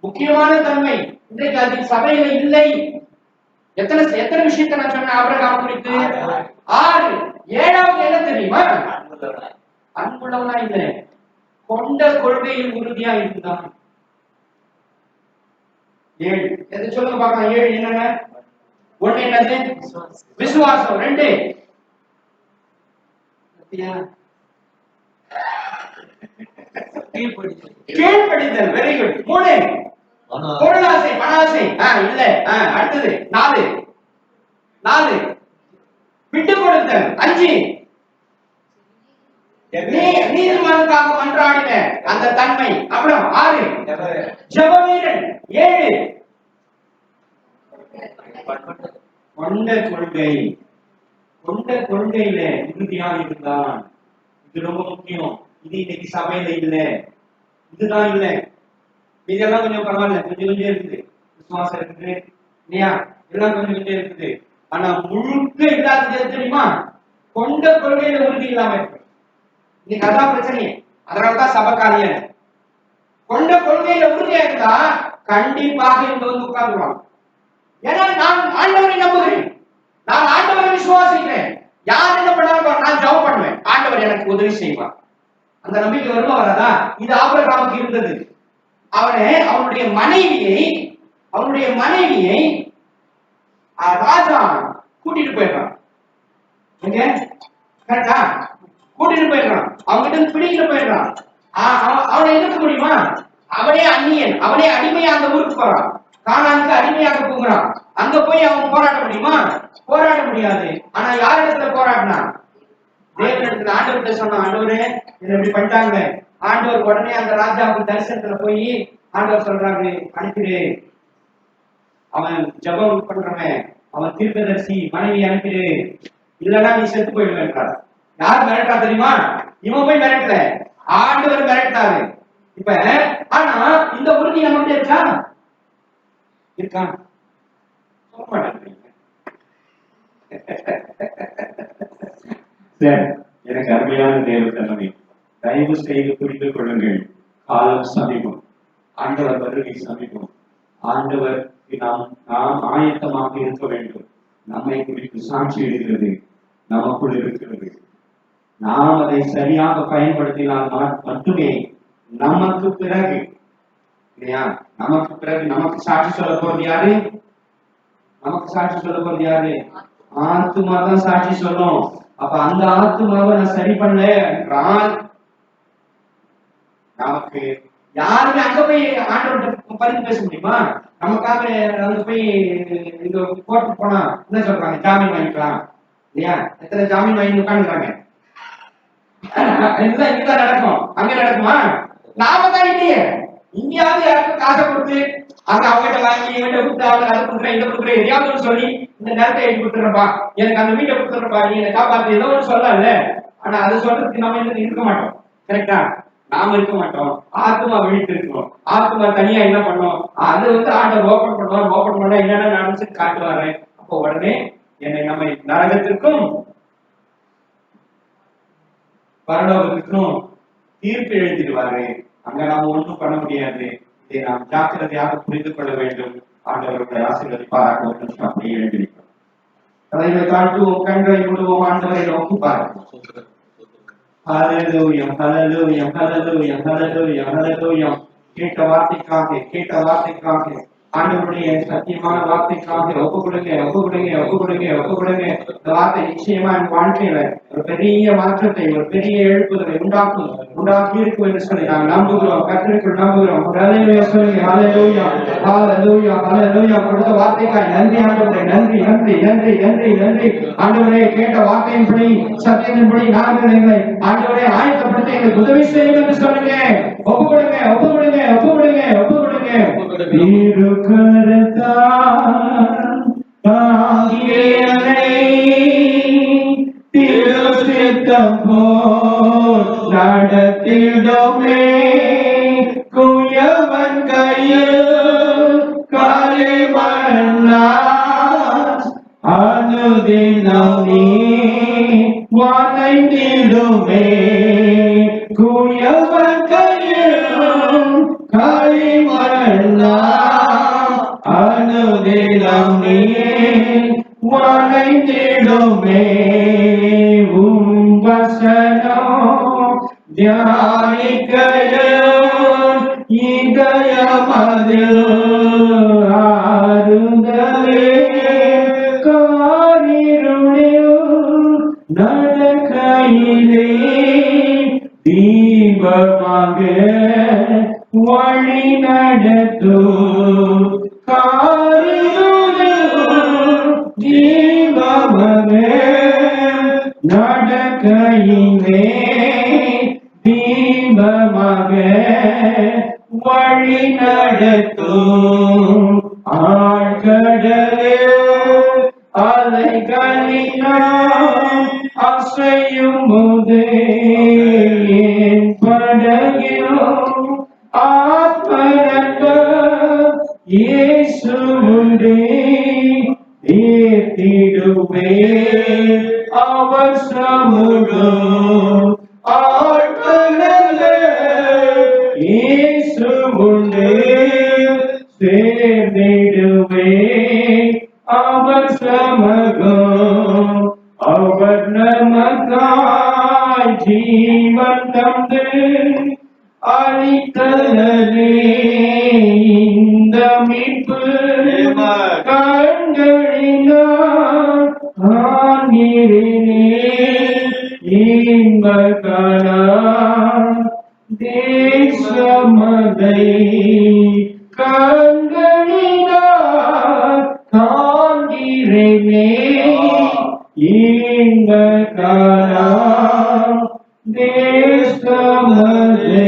C: முக்கியமான தன்மை. இன்றைக்கு அது சபையில இல்லை. எத்தனை விஷயத்தை நான் சொன்னேன் ஆபிரகாம் குறித்து? 6. ஏழாவது என்ன தெரியுமா? அன்புள்ளவனா இல்லை, கொண்ட கொள்கையில் உறுதியா இருந்தான். 7 எது சொல்லுங்க பார்க்கலாம். 7 என்னங்க? 1 என்னது? விசுவாசம். 2 கீழ்ப்படிதல். Very good. 3 பொருளாசை, பணாசை. இல்ல. அடுத்தது 4 விட்டு கொடுத்தல். 5 நீதிமானுக்காக மன்றாடின அந்த தன்மை. அப்புறம் 6 ஜெபவீரன். 7 கொண்ட கொள்கை. கொண்ட கொள்கையில உறுதியா இருந்தான். இது ரொம்ப முக்கியம். இது இன்னைக்கு சபையில இல்ல. இதுதான் இல்ல. இதெல்லாம் கொஞ்சம் பரவாயில்ல, கொஞ்சம் கொஞ்சம் இருக்குது. விசுவாசம் இருக்குது இல்லையா? எல்லாம் கொஞ்சம் கொஞ்சம் இருக்குது. ஆனா முழுக்க இல்லாதது தெரியுமா? கொண்ட கொள்கையில உறுதி இல்லாம இருக்கு. இன்னைக்கு அதான் பிரச்சனையே. அதனாலதான் சபைக்காரிய கொண்ட கொள்கையில உறுதியா இருந்தா கண்டிப்பாக இங்க வந்து உட்கார்ந்துருவாங்க. ஏன்னா நான் ஆண்டவரை நம்புகிறேன், நான் ஆண்டவரை விசுவாசிக்கிறேன். யார் என்ன பண்ணாலும் நான் ஜெபம் பண்ணுவேன், ஆண்டவர் எனக்கு உதவி செய்வார். அந்த நம்பிக்கை வருமா வராதா? இது ஆபிரகாமுக்கு இருந்தது. அவனுடைய மனைவியை ராஜா கூட்டிட்டு போயிடுறான். எங்க? கரெக்டா? கூட்டிட்டு போயிடுறான். அவங்கிட்ட பிடிக்கிட்டு போயிடுறான். அவனை எதிர்க்க முடியுமா? அவனே அந்நியன், அவனே அடிமையா அந்த ஊருக்கு போறான். கானானுக்கு அடிமையாக போகிறான். அங்க போய் அவன் போராட முடியுமா? போராட முடியாது. ஆனா யார் இடத்துல போராடினா? தேவனிடத்துல. ஆண்டவர்கிட்ட சொன்னான், ஆண்டவரே என்ன இப்படி பண்ணிட்டாங்க. ஆண்டவர் உடனே அந்த ராஜாவுக்கு தரிசனத்துல போய் ஆண்டவர் சொல்றாரு, அனுப்பிடு, அவன் ஜெபம் பண்றவன், அவன் தீர்க்கதரிசி மனைவி அனுப்பிடு, இல்லைன்னா நீ செத்து போயிடுவேன்றார். யார் மிரட்டா தெரியுமா? இவன் போய் மிரட்டல, ஆண்டவர் மிரட்டாரு. இப்ப ஆனா இந்த உறுதி நம்மகிட்ட இருக்கா? சொல்ல மாட்டேன்.
A: எனக்கு அருமையான தேவ தலைமை, தயவு செய்து புரிந்து கொள்ளுங்கள். காலம் சமீபம், ஆண்டவர் வருகை சமீபம். ஆண்டவருக்கு நாம் ஆயத்தமாக இருக்க வேண்டும். நம்மை குறித்து சாட்சி எழுகிறது நமக்குள் இருக்கிறது. நாம் அதை சரியாக பயன்படுத்தினால் மட்டுமே நமக்கு பிறகு இல்லையா, நமக்கு பிறகு நமக்கு சாட்சி சொல்ல போறது யாரு? நமக்கு சாட்சி சொல்ல போறது யாரு? ஆத்துமா தான் சாட்சி சொல்லும். அப்ப அந்த ஆத்துமாவை நான் சரி பண்ணல என்றால் நமக்கு யாருமே அங்க போய் ஆண்டவர்கிட்ட பதில் பேச முடியுமா? நமக்காக அங்க போய் இங்க கோர்ட்டுக்கு போனா என்ன சொல்றாங்க? ஜாமீன் வாங்கிக்கலாம் இல்லையா? எத்தனை ஜாமீன் வாங்கி உட்காந்துருக்காங்க. இங்கதான் நடக்கும், அங்க நடக்குமா? நாம தான் இல்லையே. இங்கேயாவது யாருக்கும் காசை கொடுத்து அங்க அவங்ககிட்ட வாங்கி இவன்கிட்ட கொடுத்து அவங்க அதை கொடுக்குறேன் இதை கொடுக்குறேன் எதையாவது சொல்லி இந்த நேரத்தை எழுதி கொடுத்துறப்பா, எனக்கு அந்த வீட்டை கொடுத்துறப்பா, நீ என்னை காப்பாத்து ஏதோ ஒன்று சொல்லல. ஆனா அது சொல்றதுக்கு நம்ம இருக்க மாட்டோம். கரெக்டா? நாம இருக்க மாட்டோம். ஆத்மா விழித்து இருக்கணும். ஆத்மா தனியா என்ன பண்ணும்? அது ஆண்டவர் ஓபன் பண்ணுவார். ஓபன் பண்ணா என்னென்ன நடந்துச்சு காட்டுவாரு. அப்போ உடனே என்னை நம்ம நரகத்திற்கும் பரலோகத்திற்கும் தீர்ப்பு எழுதிடுவாரு. அங்க நாம ஒன்றும் பண்ண முடியாது. இதை நாம் ஜாக்கிரதையாக புரிந்து கொள்ள வேண்டும். ஆண்டவருடைய ஆசீர்வதிப்பாராக. அப்படி எழுதியிருக்கிறோம். தலைமை தாழ்த்துவோம், கண்களை மூடுவோம், ஆண்டவரை நோக்கி பாருங்கள். ஹல்லேலூயா, ஹல்லேலூயா, ஹல்லேலூயா, ஹல்லேலூயா, ஹல்லேலூயா. கேட்ட வார்த்தைக்காக ஆண்டவருடைய சத்தியமான வார்த்தைக்காக ஒப்பு கொடுங்க. இந்த வார்த்தை நிச்சயமா என் வாழ்க்கையில ஒரு பெரிய மாற்றத்தை, ஒரு பெரிய எழுப்புதலை உண்டாக்கி இருக்கும் என்று சொல்லி நாங்கள் நம்புகிறோம். கர்த்தருக்குள் நம்புகிறோம். ஹல்லேலூயா சொல்லுங்க. ஹல்லேலூயா, ஹல்லேலூயா, ஹல்லேலூயா. கொடுத்த வார்த்தைக்காய் நன்றி ஆண்டவரே. நன்றி நன்றி நன்றி நன்றி நன்றி ஆண்டவரே. கேட்ட வார்த்தையின்படி சத்தியத்தின்படி நாங்கள் எங்களை ஆண்டவரே ஆயத்தப்படுத்த எங்களுக்கு உதவி செய்யும் என்று சொல்லுங்க. ஒப்பு கொடுங்க. நடத்திடுமே குயவன் கையில் களிமண்ணா அனுதினம் நீ வளைந்திடுமே. குயவன் கையில் களிமண்ணா அனுதினம் நீ வளைந்திடுமே. வசனம் தியானிக்கையில் இதயமதில் ஆறுதலே காரிருளில் நடக்கையிலே தீபமாக வழி நடத்தும். காரிருளில் தீபமாக நடக்கையிலே தீபமாக வழி நடத்தும். ஆழ்கடலே அலைகளினால் அசையும் போது என் படகில் ஆத்மரங்க இயேசுவே ஏத்திடுவே. அவர் சமூகம் ஆழ்கடலே இயேசுவே சேர்ந்திடுவே. அவர் சமூகம் அவர் நமக்காய் ஜீவன் தந்து அளித்தலே. இந்த மீட்பு கண்களினால் காண்கிறேனே. இன்பகரா தேசமதை கண்களினால் காண்கிறேனே. இன்பகரா தேசமதை.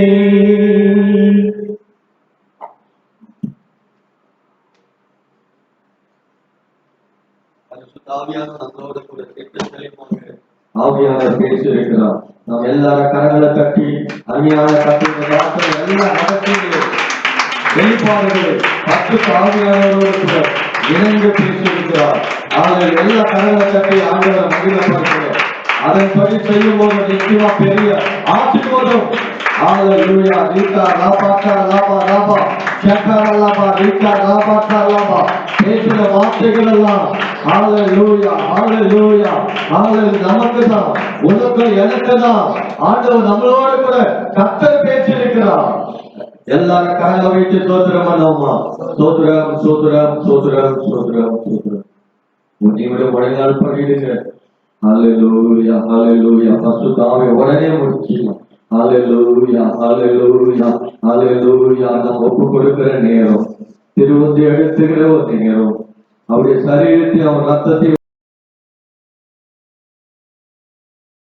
D: ஆவியானவர் பேசியிருக்கிறார். நாம் எல்லாரும் கரங்களை தட்டி அருமையான கட்டுரை எல்லாம் நடத்தி வெளிப்பாடுகளை 10 ஆவியானவரோடு கூட இணைந்து பேசியிருக்கிறார். ஆனால் எல்லா கரங்களை தட்டி ஆண்டவரை மகிழப்படுகிறார். அதன்படி செய்யும் போது நிச்சயமா பெரிய ஆசீர்வாதம் ஹalleluya ரீகா ராபாக்கா ராபா ராபா ஷக்கரா ராபா ரீகா ராபாக்கா ராபா பேசுற வார்த்தைகள் எல்லாம் ஹalleluya ஹalleluya ஹalleluya நமக்கு தான் உனக்கு எனக்கு தான் ஆண்டவர் நம்மளோட கூட கர்த்தர் பேசியிருக்கிறார். எல்லாரும் கரங்களை வைத்து ஸ்தோத்திரம் பண்ணுவோமா? ஸ்தோத்திரம் ஸ்தோத்திரம் ஸ்தோத்திரம் ஸ்தோத்திரம் ஸ்தோத்திரம். உன்னையோட முழங்கால் பண்ணிடுங்க. ஹalleluya ஹalleluya பரிசுத்தாவே உடனே முடிச்சிடலாம். ஹalleluya ஹalleluya ஹalleluya. நாம் ஒப்பு கொடுக்கிற நேரம், திருவந்தி எடுத்துக்கிற ஒரு நேரம், அவருடைய சரீரத்தை அவர் ரத்தத்தை